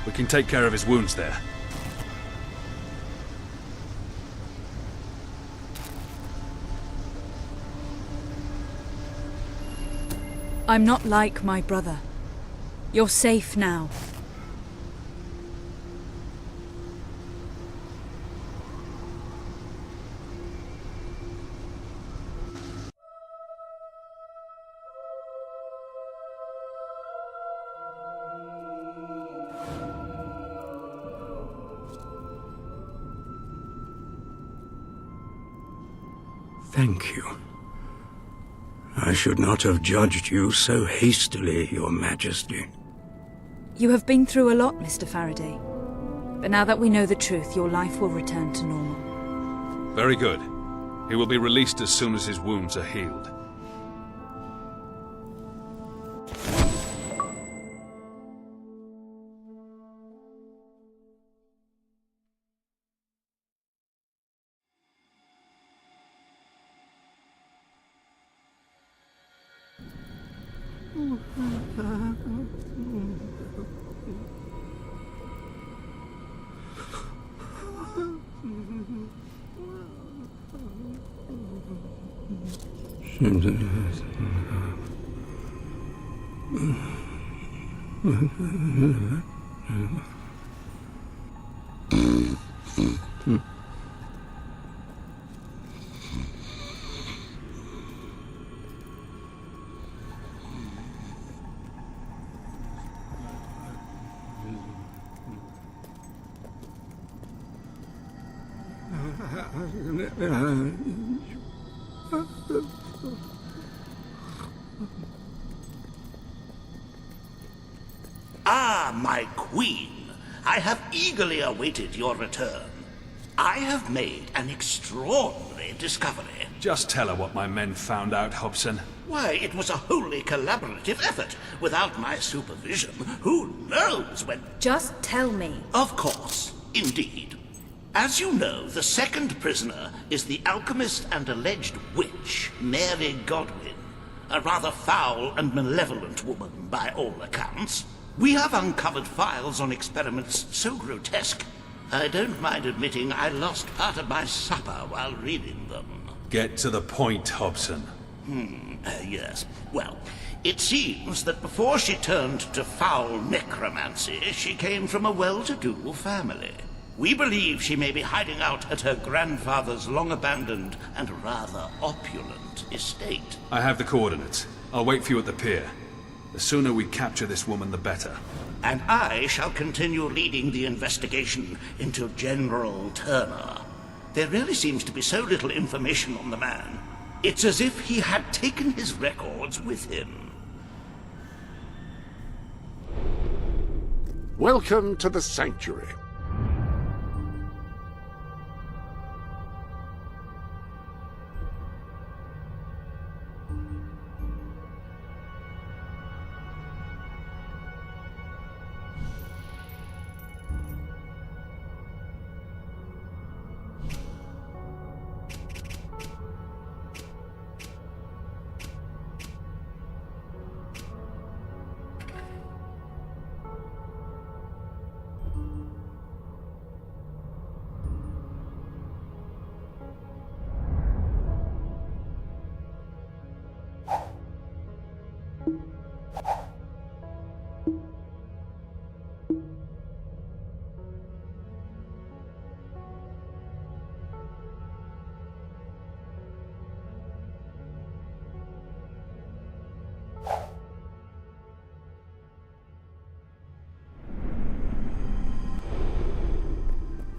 We can take care of his wounds there. I'm not like my brother. You're safe now. Thank you. I should not have judged you so hastily, Your Majesty. You have been through a lot, Mr. Faraday. But now that we know the truth, your life will return to normal. Very good. He will be released as soon as his wounds are healed. Ah, my queen, I have eagerly awaited your return. I have made an extraordinary discovery. Just tell her what my men found out, Hobson. Why, it was a wholly collaborative effort. Without my supervision, who knows when... Just tell me. Of course, indeed. As you know, the second prisoner is the alchemist and alleged witch, Mary Godwin. A rather foul and malevolent woman, by all accounts. We have uncovered files on experiments so grotesque, I don't mind admitting I lost part of my supper while reading them. Get to the point, Hobson. Yes. Well, it seems that before she turned to foul necromancy, she came from a well-to-do family. We believe she may be hiding out at her grandfather's long-abandoned and rather opulent estate. I have the coordinates. I'll wait for you at the pier. The sooner we capture this woman, the better. And I shall continue leading the investigation into General Turner. There really seems to be so little information on the man. It's as if he had taken his records with him. Welcome to the Sanctuary.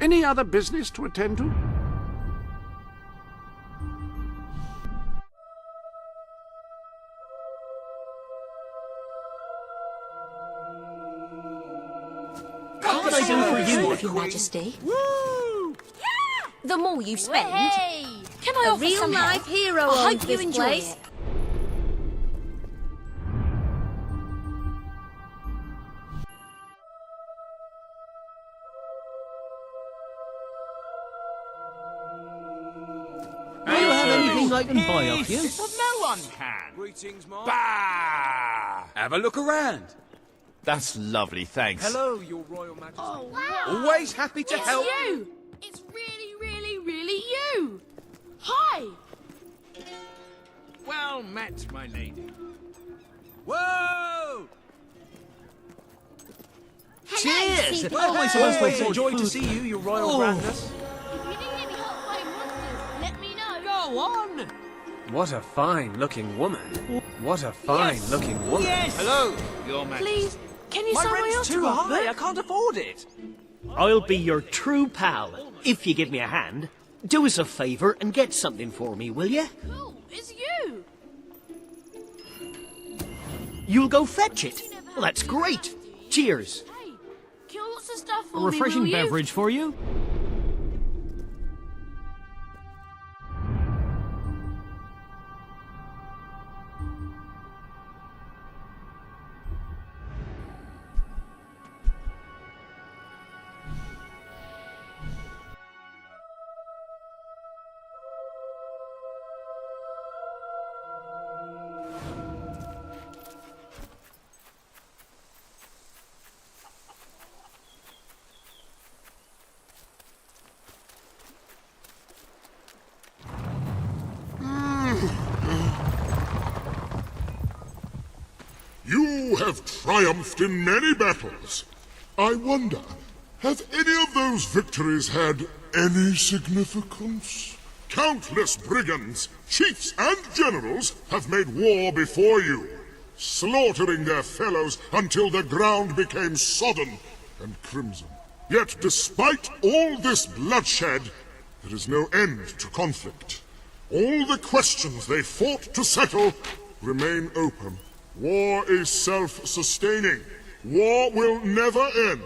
Any other business to attend to? What can I do for you, Your Majesty? Woo! The more you spend, Can I a offer real some life help? hero I owns hope you this enjoy place. it. anything I can buy off you? Well, no one can. Greetings, Mark. Bah! Have a look around. That's lovely, thanks. Hello, Your Royal Majesty. Oh, wow. Always happy to help. You! It's really you! Hi! Well met, my lady. Whoa! Cheers! Fable. Well, I suppose it's a joy to see you, Your Royal Grandness. If you need any help fighting monsters, let me know. Go on! What a fine-looking woman. What a fine-looking woman. Yes! Hello, Your Majesty. Please, can you My sign my rent's too autograph high. book? I can't afford it. I'll be your true pal, if you give me a hand. Do us a favour and get something for me, will you? Cool, it's you! You'll go fetch it? Well, that's great. Cheers. Hey, kill lots of stuff for A me, refreshing will you? beverage for you? You have triumphed in many battles. I wonder, have any of those victories had any significance? Countless brigands, chiefs, and generals have made war before you, slaughtering their fellows until the ground became sodden and crimson. Yet despite all this bloodshed, there is no end to conflict. All the questions they fought to settle remain open. War is self-sustaining. War will never end,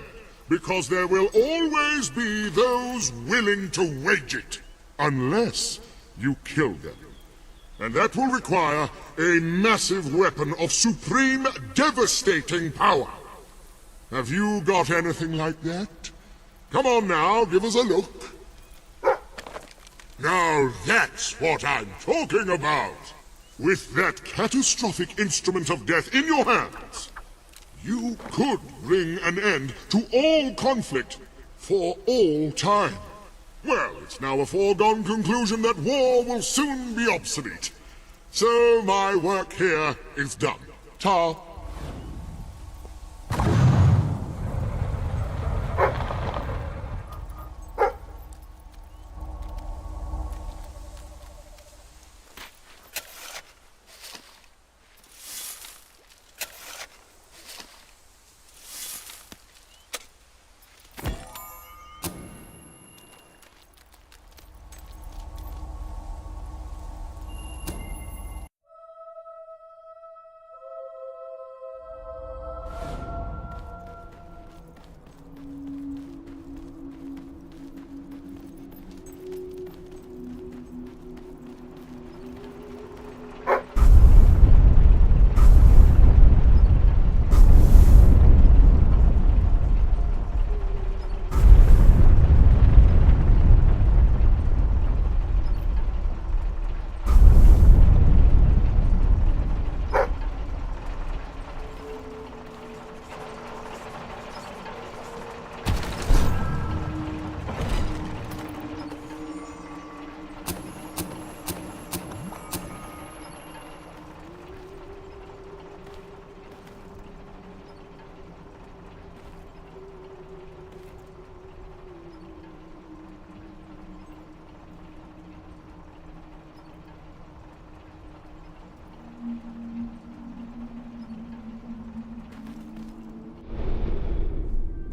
because there will always be those willing to wage it, unless you kill them. And that will require a massive weapon of supreme, devastating power. Have you got anything like that? Come on now, give us a look. Now that's what I'm talking about. With that catastrophic instrument of death in your hands, you could bring an end to all conflict for all time. Well, it's now a foregone conclusion that war will soon be obsolete. So my work here is done. Ta.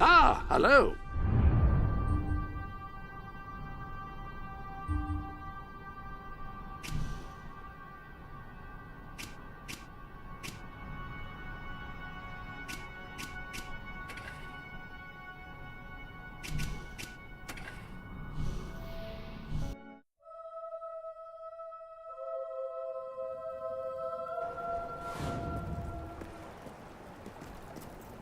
Ah, hello.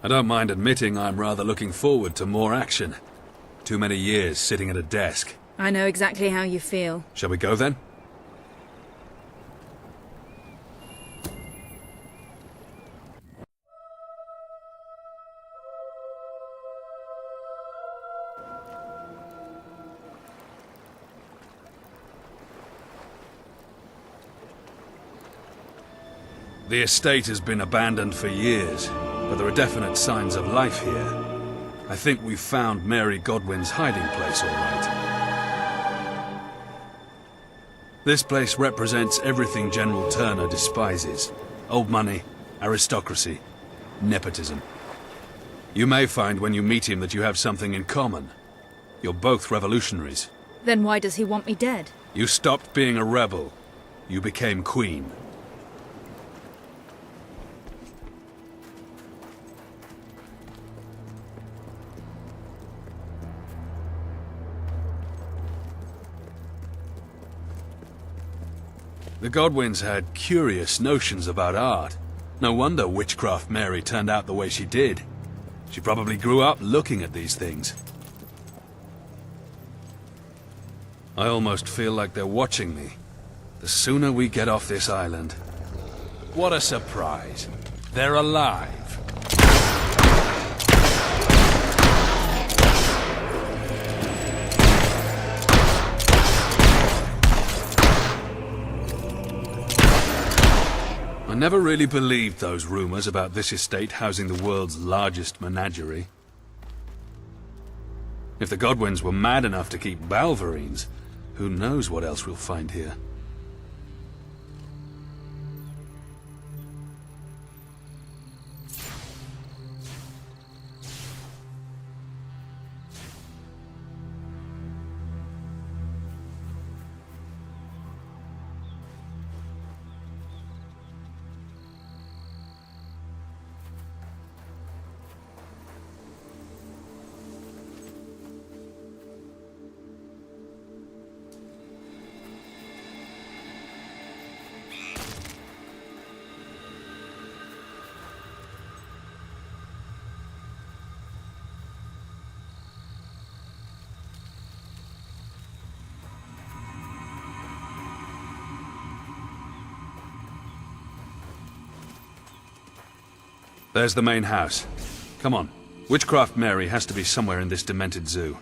I don't mind admitting I'm rather looking forward to more action. Too many years sitting at a desk. I know exactly how you feel. Shall we go then? The estate has been abandoned for years, but there are definite signs of life here. I think we've found Mary Godwin's hiding place, all right. This place represents everything General Turner despises. Old money, aristocracy, nepotism. You may find when you meet him that you have something in common. You're both revolutionaries. Then why does he want me dead? You stopped being a rebel. You became queen. The Godwins had curious notions about art. No wonder Witchcraft Mary turned out the way she did. She probably grew up looking at these things. I almost feel like they're watching me. The sooner we get off this island... What a surprise. They're alive. I never really believed those rumors about this estate housing the world's largest menagerie. If the Godwins were mad enough to keep Balverines, who knows what else we'll find here. There's the main house. Come on. Witchcraft Mary has to be somewhere in this demented zoo.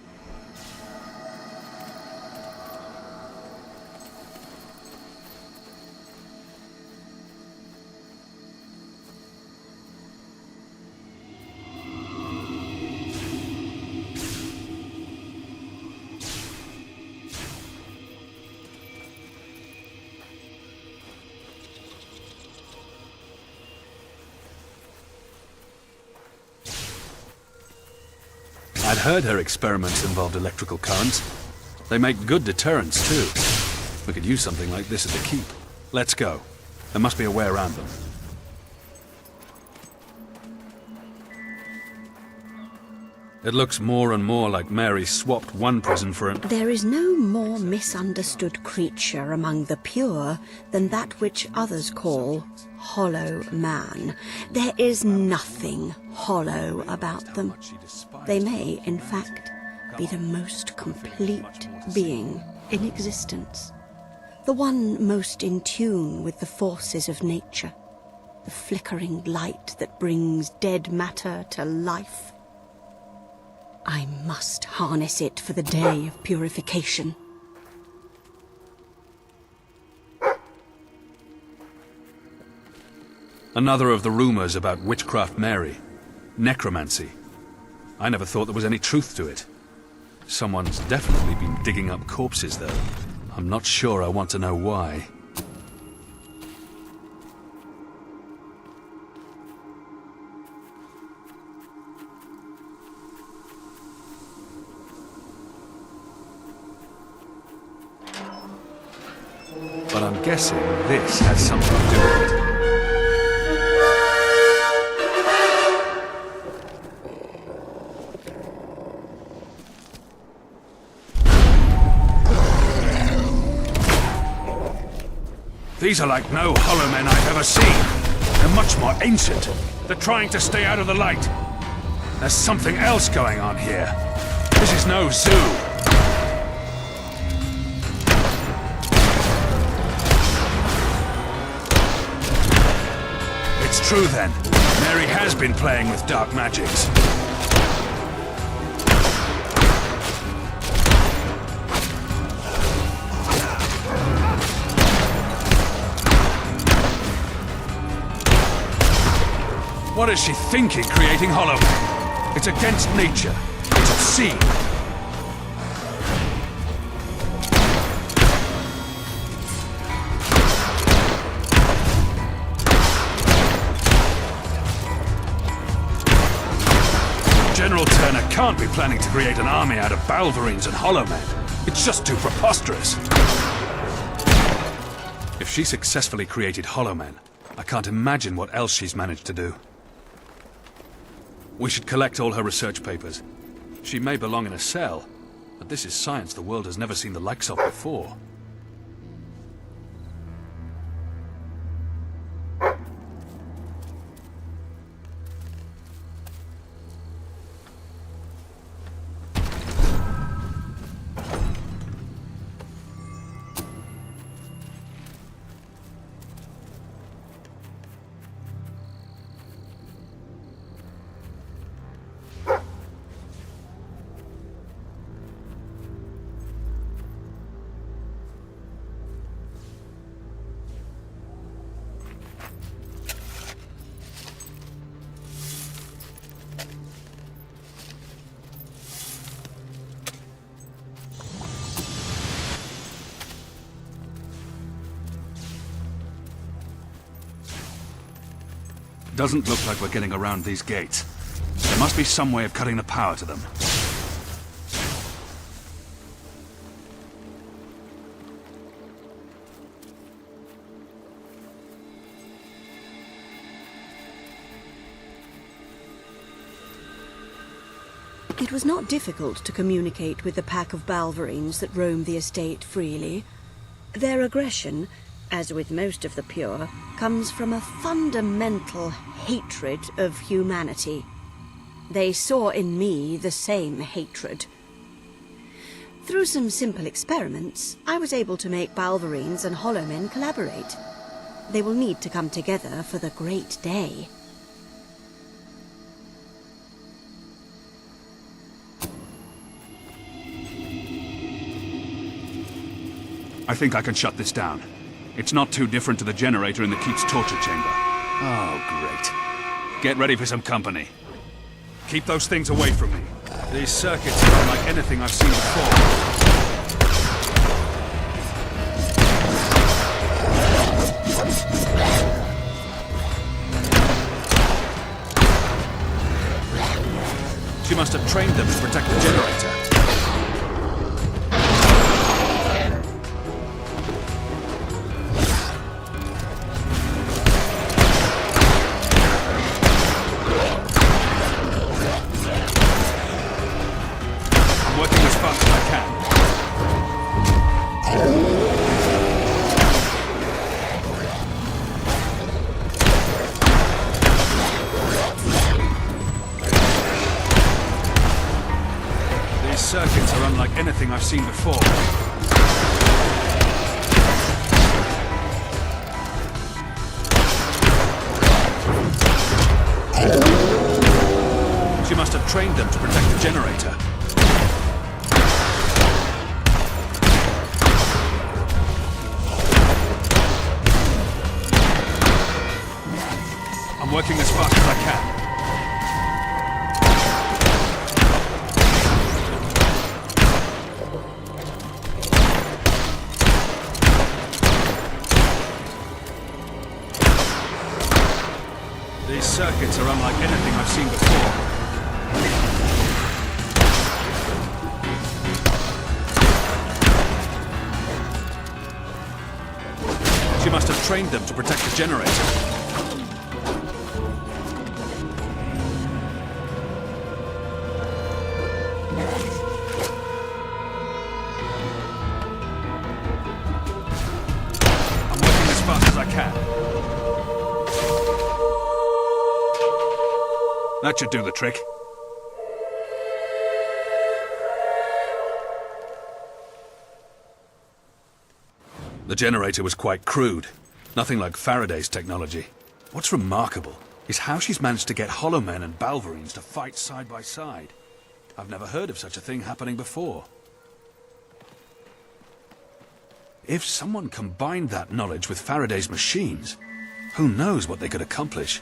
I'd heard her experiments involved electrical currents. They make good deterrents, too. We could use something like this at the keep. Let's go. There must be a way around them. It looks more and more like Mary swapped one prison for an... There is no more misunderstood creature among the pure than that which others call hollow man. There is nothing hollow about them. They may, in fact, be the most complete being in existence. The one most in tune with the forces of nature. The flickering light that brings dead matter to life. I must harness it for the day of purification. Another of the rumors about Witchcraft Mary. Necromancy. I never thought there was any truth to it. Someone's definitely been digging up corpses, though. I'm not sure I want to know why. But I'm guessing this has something to do with it. These are like no hollow men I've ever seen. They're much more ancient. They're trying to stay out of the light. There's something else going on here. This is no zoo. It's true then. Mary has been playing with dark magics. What is she thinking, creating Hollow Men? It's against nature. It's obscene. General Turner can't be planning to create an army out of Balverines and Hollow Men. It's just too preposterous. If she successfully created Hollow Men, I can't imagine what else she's managed to do. We should collect all her research papers. She may belong in a cell, but this is science the world has never seen the likes of before. Doesn't look like we're getting around these gates. There must be some way of cutting the power to them. It was not difficult to communicate with the pack of Balverines that roam the estate freely. Their aggression, as with most of the Pure, comes from a fundamental hatred of humanity. They saw in me the same hatred. Through some simple experiments, I was able to make Balverines and Hollow Men collaborate. They will need to come together for the great day. I think I can shut this down. It's not too different to the generator in the Keep's torture chamber. Oh, great. Get ready for some company. Keep those things away from me. These circuits are unlike anything I've seen before. She must have trained them to protect the generator. Circuits are unlike anything I've seen before. She must have trained them to protect the generator. I'm working as fast as I can. These circuits are unlike anything I've seen before. She must have trained them to protect the generator. I'm working as fast as I can. That should do the trick. The generator was quite crude. Nothing like Faraday's technology. What's remarkable is how she's managed to get Hollow Men and Balverines to fight side by side. I've never heard of such a thing happening before. If someone combined that knowledge with Faraday's machines, who knows what they could accomplish?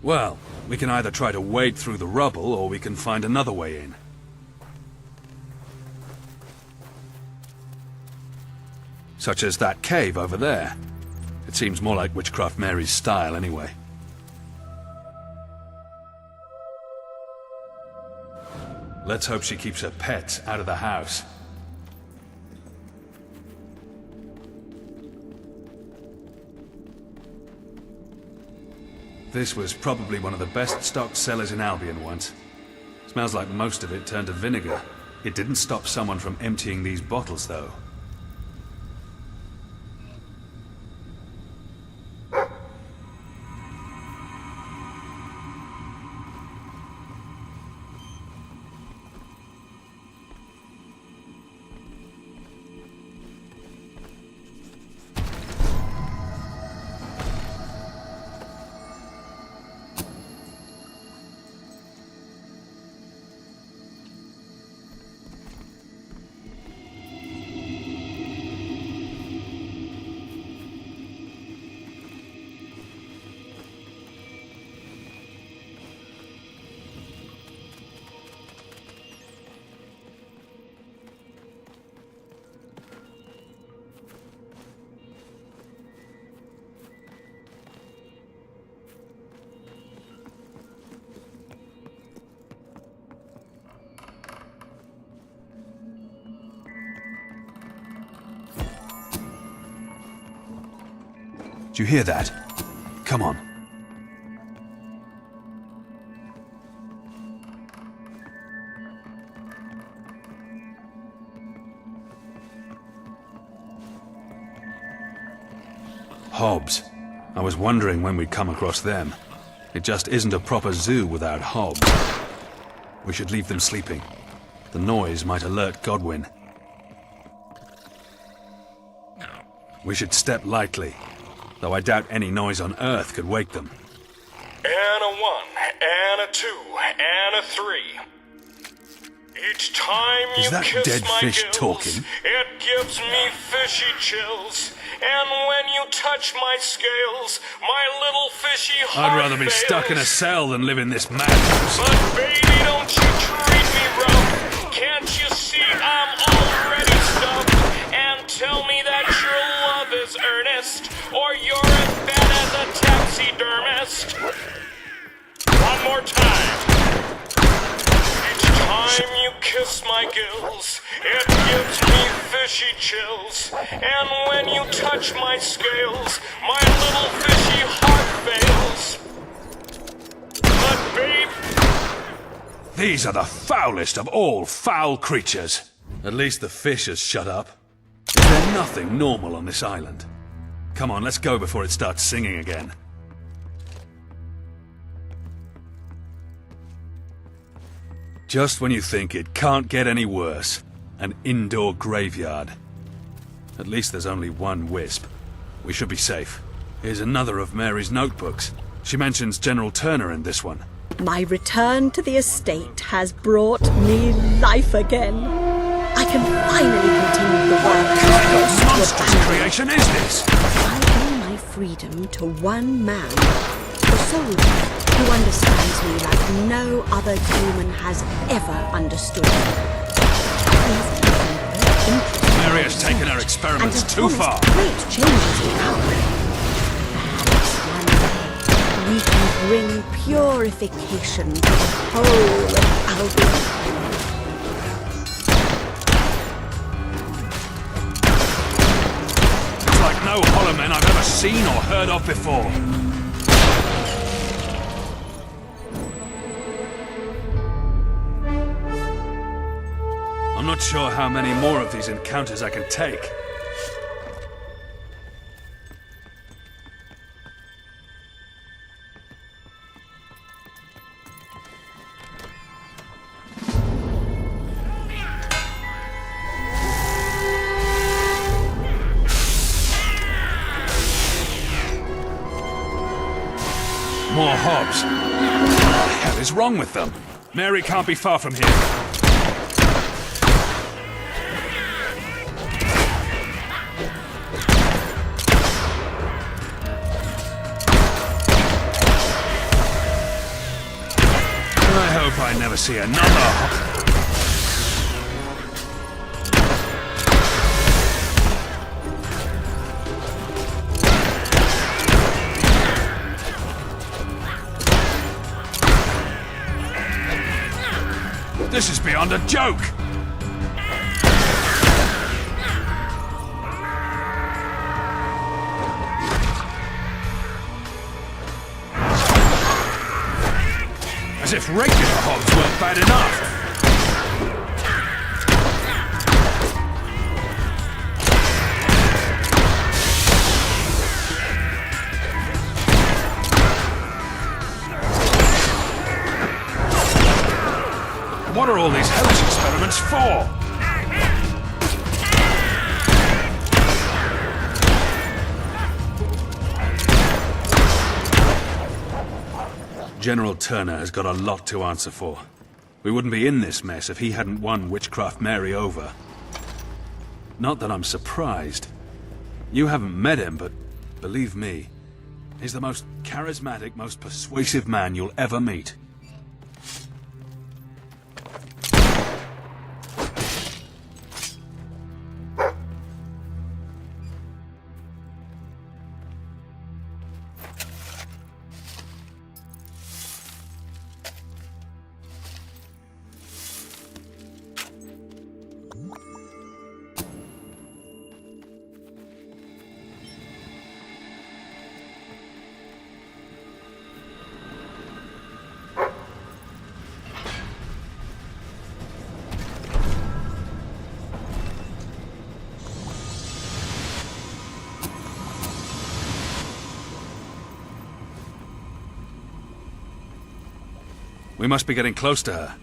Well, we can either try to wade through the rubble, or we can find another way in. Such as that cave over there. It seems more like Witchcraft Mary's style, anyway. Let's hope she keeps her pets out of the house. This was probably one of the best stocked cellars in Albion once. Smells like most of it turned to vinegar. It didn't stop someone from emptying these bottles, though. Do you hear that? Come on. Hobbs. I was wondering when we'd come across them. It just isn't a proper zoo without Hobbs. We should leave them sleeping. The noise might alert Godwin. We should step lightly, though I doubt any noise on Earth could wake them. And a 1, and a 2, and a 3. Each time you Is that kiss dead my fish gills, talking? it gives me fishy chills. And when you touch my scales, my little fishy heart I'd rather be fails. stuck in a cell than live in this madhouse. But baby, don't you treat me rough. Can't you see I'm already stuffed? And tell me that your love is earnest, or you're as bad as a taxidermist. One more time. Each time you kiss my gills, it gives me fishy chills. And when you touch my scales, my little fishy heart fails. But babe... These are the foulest of all foul creatures. At least the fish has shut up. Is there nothing normal on this island? Come on, let's go before it starts singing again. Just when you think it can't get any worse, an indoor graveyard. At least there's only one wisp. We should be safe. Here's another of Mary's notebooks. She mentions General Turner in this one. My return to the estate has brought me life again. I can finally continue the work. What kind of monstrous creation is this? I owe my freedom to one man, the soldier, who understands me like no other human has ever understood. Mary has taken her experiments too far. Great changes in our we can bring purification to the whole of Albion. It's like no hollow men I've ever seen or heard of before. I'm not sure how many more of these encounters I can take. More Hobbs. What the hell is wrong with them? Mary can't be far from here. hope I never see another. This is beyond a joke! As if regular hobs weren't bad enough! What are all these hellish experiments for? General Turner has got a lot to answer for. We wouldn't be in this mess if he hadn't won Witchcraft Mary over. Not that I'm surprised. You haven't met him, but believe me, he's the most charismatic, most persuasive man you'll ever meet. We must be getting close to her.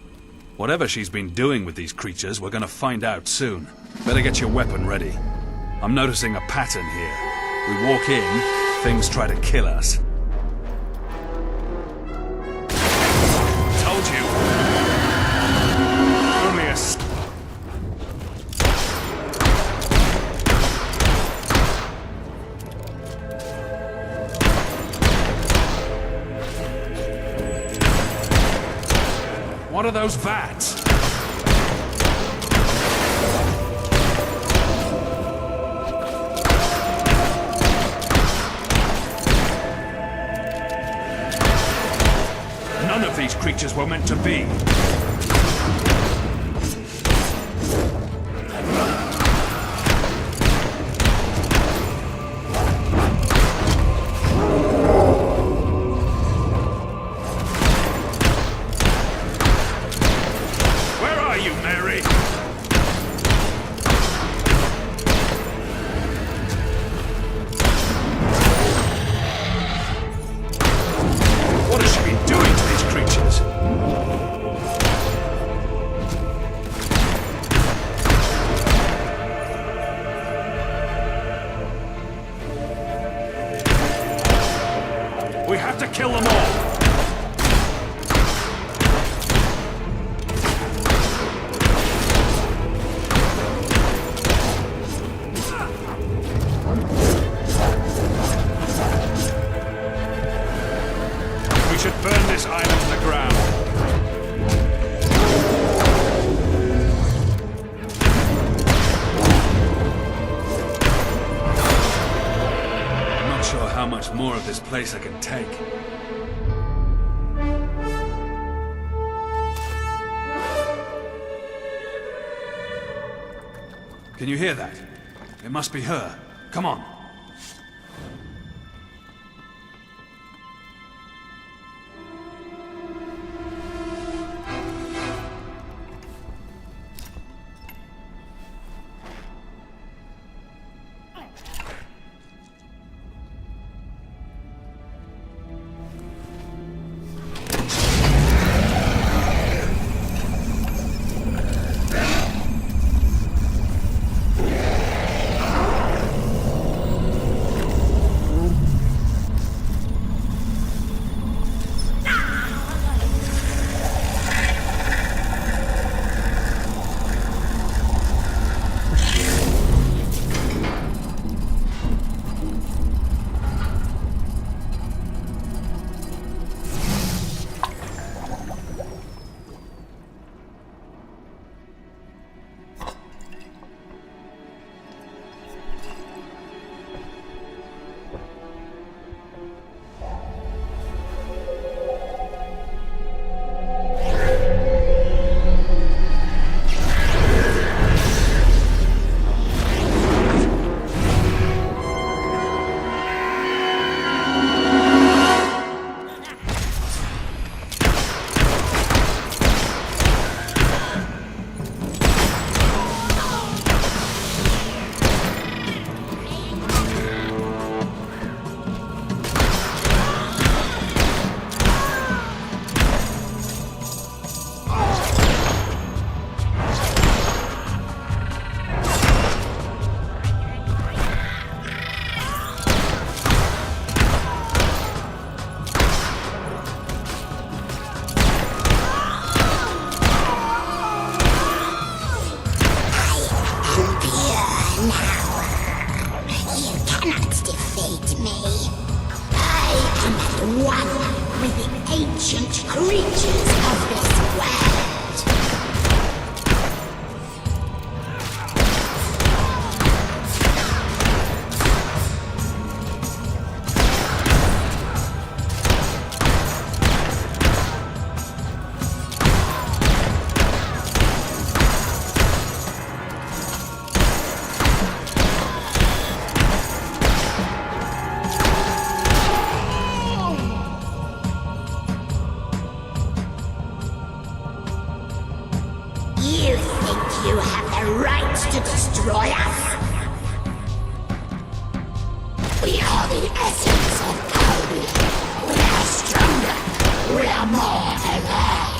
Whatever she's been doing with these creatures, we're gonna find out soon. Better get your weapon ready. I'm noticing a pattern here. We walk in, things try to kill us. Told you. Only a... What are those vats? None of these creatures were meant to be. We have to kill them all! We should burn this island to the ground. How much more of this place I can take. Can you hear that? It must be her. Come on. You have the right to destroy us. We are the essence of Albion. We are stronger. We are more alive.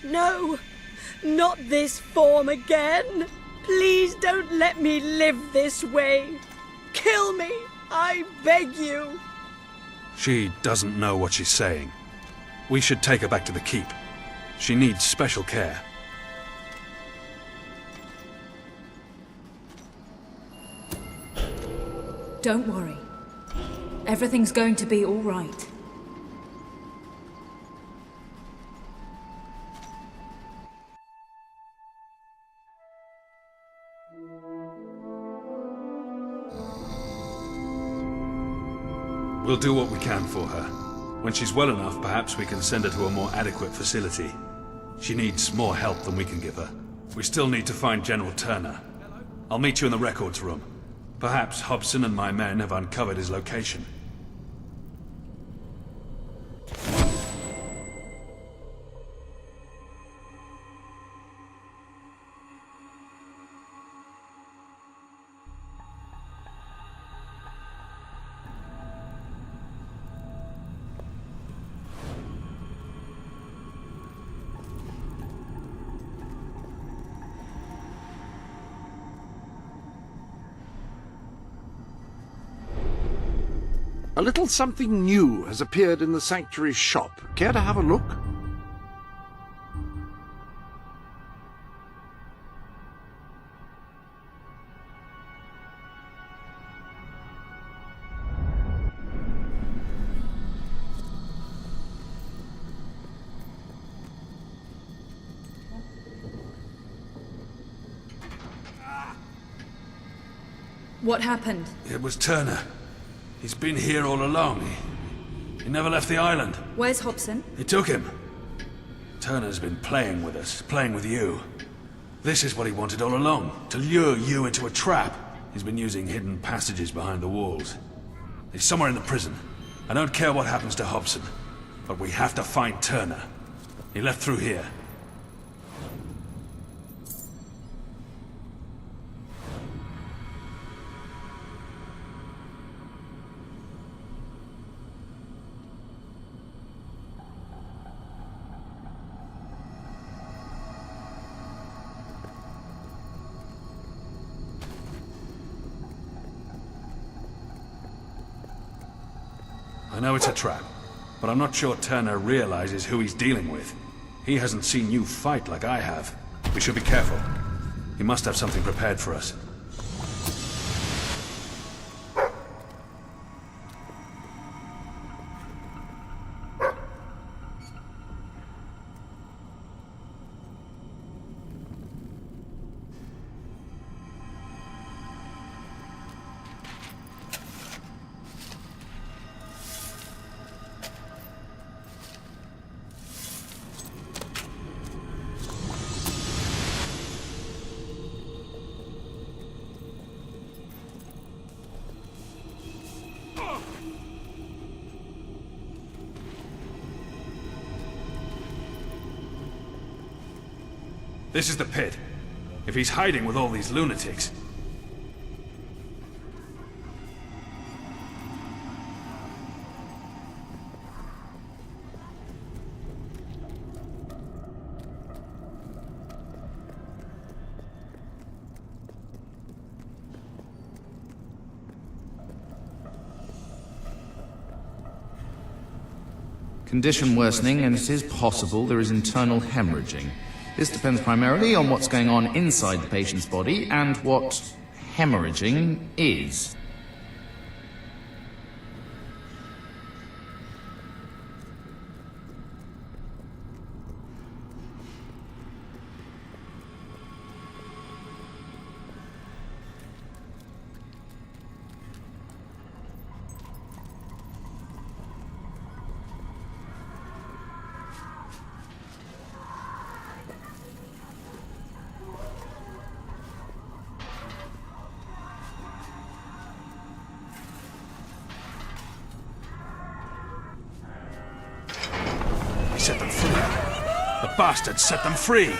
No, not this form again. Please don't let me live this way. Kill me, I beg you. She doesn't know what she's saying. We should take her back to the keep. She needs special care. Don't worry. Everything's going to be all right. We'll do what we can for her. When she's well enough, perhaps we can send her to a more adequate facility. She needs more help than we can give her. We still need to find General Turner. I'll meet you in the records room. Perhaps Hobson and my men have uncovered his location. A little something new has appeared in the Sanctuary shop. Care to have a look? What happened? It was Turner. He's been here all along. He never left the island. Where's Hobson? He took him. Turner's been playing with us, playing with you. This is what he wanted all along, to lure you into a trap. He's been using hidden passages behind the walls. He's somewhere in the prison. I don't care what happens to Hobson, but we have to find Turner. He left through here. I know it's a trap, but I'm not sure Turner realizes who he's dealing with. He hasn't seen you fight like I have. We should be careful. He must have something prepared for us. This is the pit. If he's hiding with all these lunatics... Condition worsening, and it is possible there is internal hemorrhaging. This depends primarily on what's going on inside the patient's body and what hemorrhaging is. Set them free. The bastards set them free.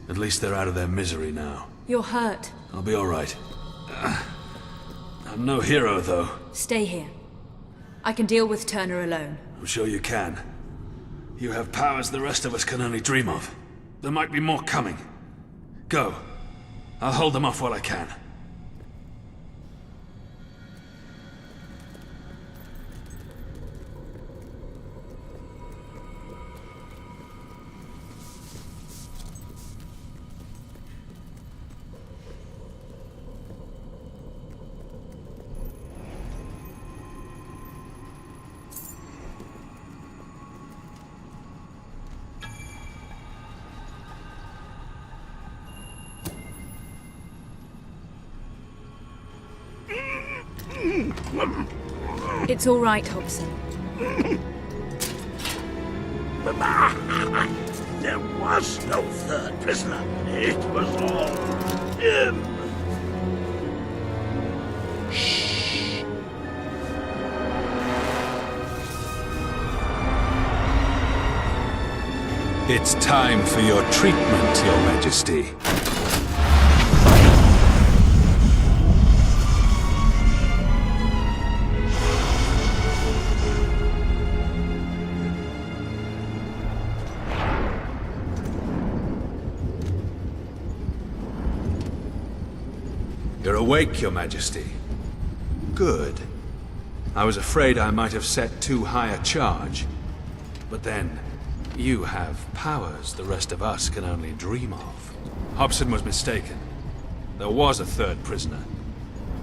At least they're out of their misery now. You're hurt. I'll be all right. I'm no hero, though. Stay here. I can deal with Turner alone. I'm sure you can. You have powers the rest of us can only dream of. There might be more coming. Go. I'll hold them off while I can. It's all right, Hobson. There was no third prisoner. It was all him. Shh. It's time for your treatment, Your Majesty. You're awake, Your Majesty. Good. I was afraid I might have set too high a charge. But then, you have powers the rest of us can only dream of. Hobson was mistaken. There was a third prisoner.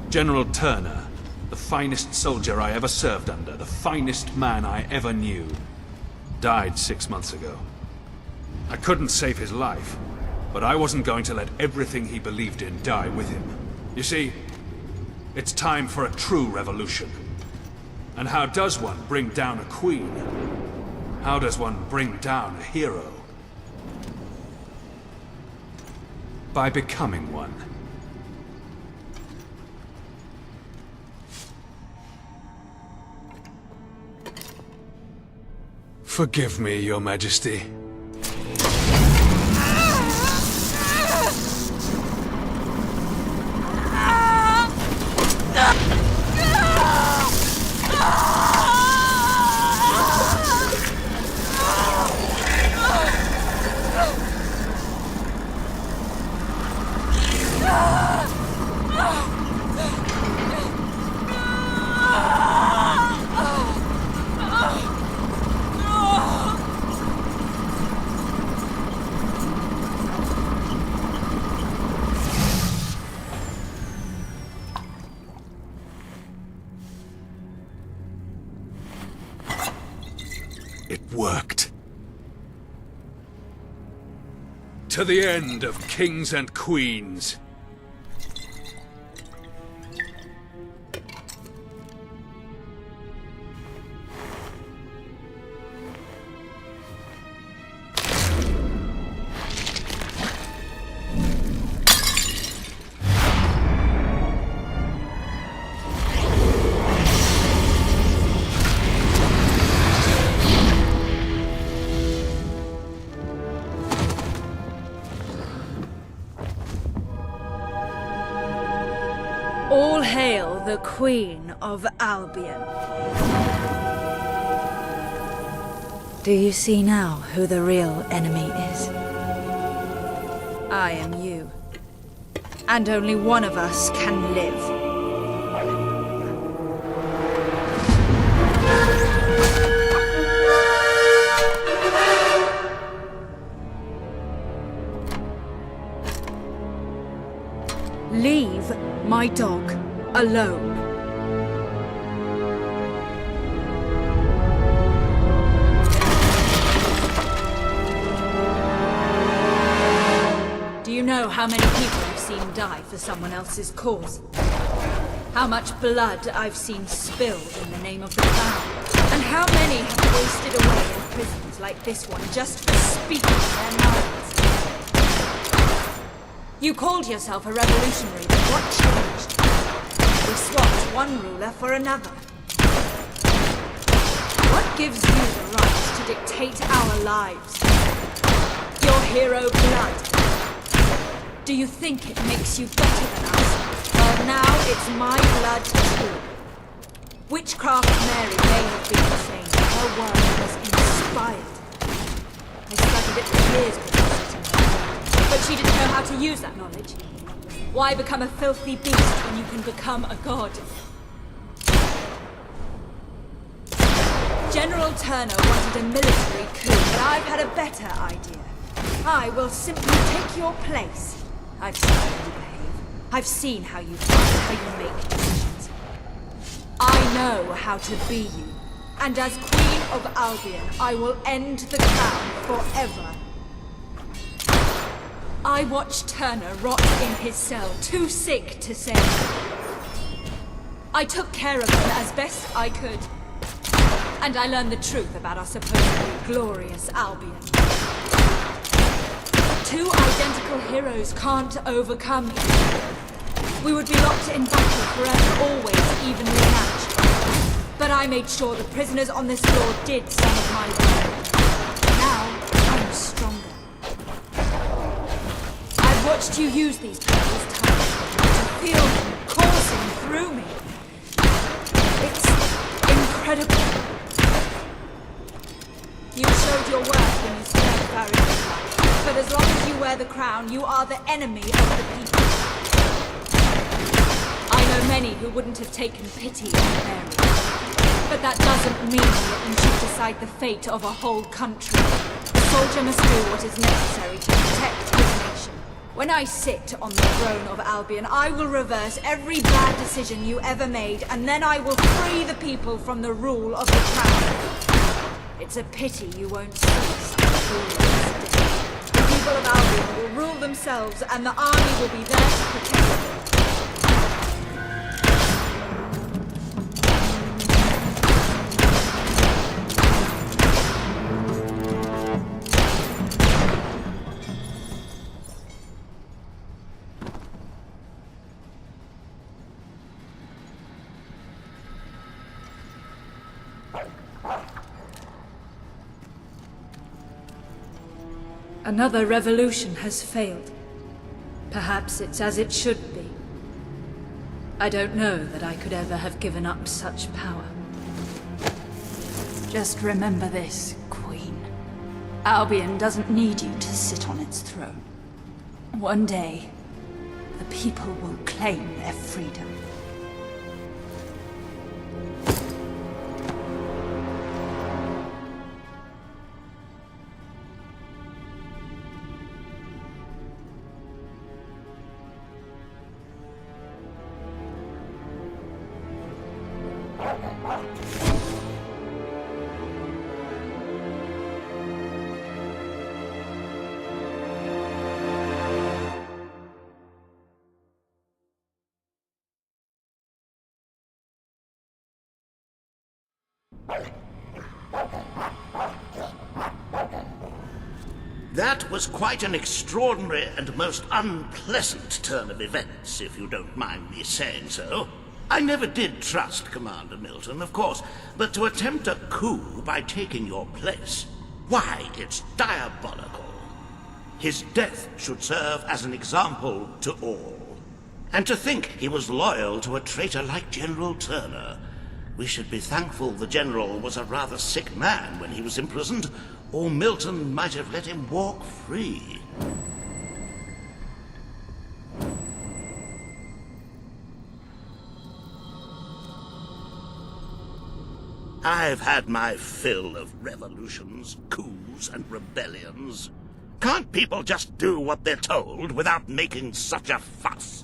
General Turner, the finest soldier I ever served under, the finest man I ever knew, died 6 months ago. I couldn't save his life, but I wasn't going to let everything he believed in die with him. You see, it's time for a true revolution. And how does one bring down a queen? How does one bring down a hero? By becoming one. Forgive me, Your Majesty. It worked. To the end of kings and queens. All hail the Queen of Albion. Do you see now who the real enemy is? I am you. And only one of us can live. Leave my dog alone. Do you know how many people I've seen die for someone else's cause? How much blood I've seen spilled in the name of the crown? And how many have wasted away in prisons like this one just for speaking their minds? You called yourself a revolutionary, but what changed? We swapped one ruler for another. What gives you the right to dictate our lives? Your hero blood. Do you think it makes you better than us? Well, now it's my blood too. Witchcraft Mary may have been insane, but her word was inspired. I studied it for years before setting her. But she didn't know how to use that knowledge. Why become a filthy beast when you can become a god? General Turner wanted a military coup, but I've had a better idea. I will simply take your place. I've seen how you behave. I've seen how you fight, how you make decisions. I know how to be you. And as Queen of Albion, I will end the crown forever. I watched Turner rot in his cell, too sick to save. I took care of him as best I could. And I learned the truth about our supposedly glorious Albion. Two identical heroes can't overcome each other. We would be locked in battle forever, always evenly matched. But I made sure the prisoners on this floor did some of my work. Now, I'm stronger. I've watched you use these people's time to feel them coursing through me. It's incredible. You showed your worth when you spared Faraday's life. But as long as you wear the crown, you are the enemy of the people. I know many who wouldn't have taken pity on Mary. But that doesn't mean that you should decide the fate of a whole country. A soldier must do what is necessary to protect his nation. When I sit on the throne of Albion, I will reverse every bad decision you ever made, and then I will free the people from the rule of the crown. It's a pity you won't see such glorious day. The people of Albion will rule themselves, and the army will be there to protect them. Another revolution has failed. Perhaps it's as it should be. I don't know that I could ever have given up such power. Just remember this, Queen. Albion doesn't need you to sit on its throne. One day, the people will claim their freedom. That was quite an extraordinary and most unpleasant turn of events, if you don't mind me saying so. I never did trust Commander Milton, of course, but to attempt a coup by taking your place, why, it's diabolical. His death should serve as an example to all. And to think he was loyal to a traitor like General Turner. We should be thankful the General was a rather sick man when he was imprisoned, or Milton might have let him walk free. I've had my fill of revolutions, coups, and rebellions. Can't people just do what they're told without making such a fuss?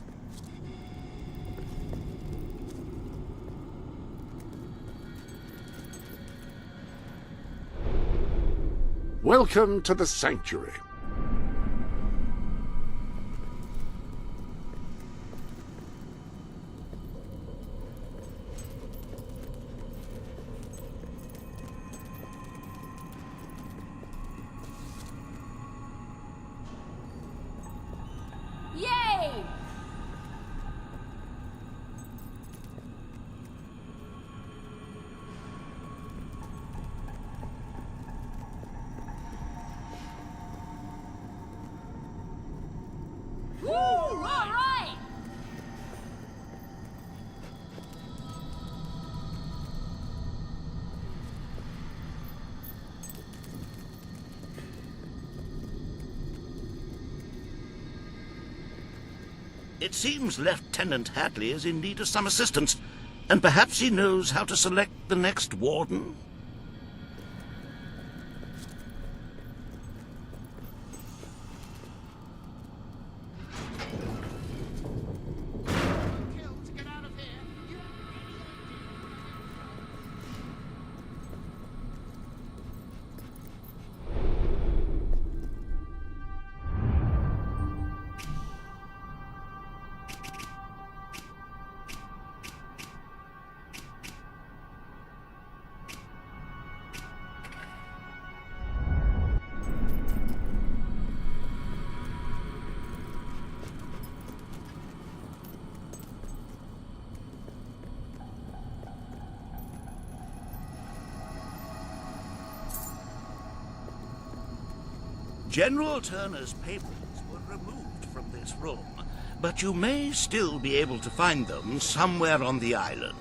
Welcome to the Sanctuary. Yay! Woo! All right! It seems Lieutenant Hadley is in need of some assistance, and perhaps he knows how to select the next warden? General Turner's papers were removed from this room, but you may still be able to find them somewhere on the island.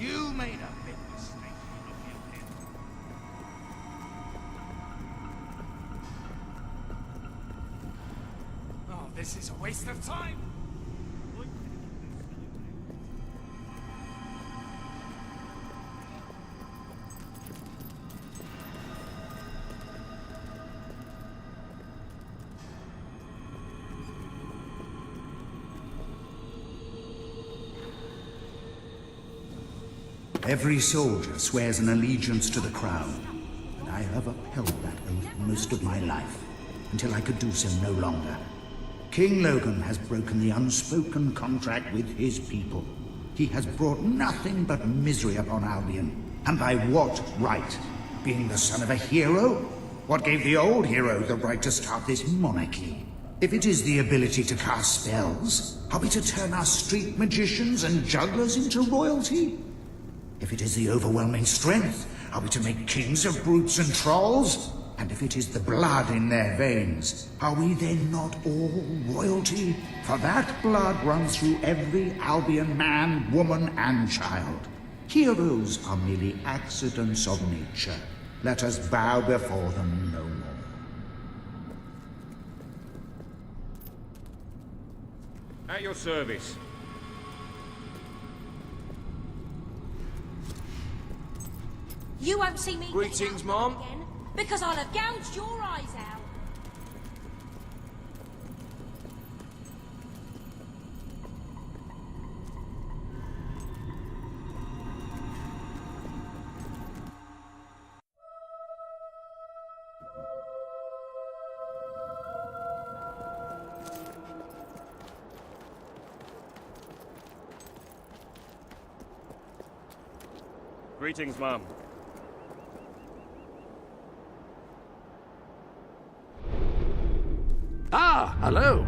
You made a big mistake, Lieutenant. Oh, this is a waste of time. Every soldier swears an allegiance to the crown, and I have upheld that oath most of my life, until I could do so no longer. King Logan has broken the unspoken contract with his people. He has brought nothing but misery upon Albion. And by what right? Being the son of a hero? What gave the old hero the right to start this monarchy? If it is the ability to cast spells, are we to turn our street magicians and jugglers into royalty? If it is the overwhelming strength, are we to make kings of brutes and trolls? And if it is the blood in their veins, are we then not all royalty? For that blood runs through every Albion man, woman, and child. Heroes are merely accidents of nature. Let us bow before them no more. At your service. You won't see me. Greetings, Mom. Again, because I'll have gouged your eyes out. Greetings, Mom. Ah, hello.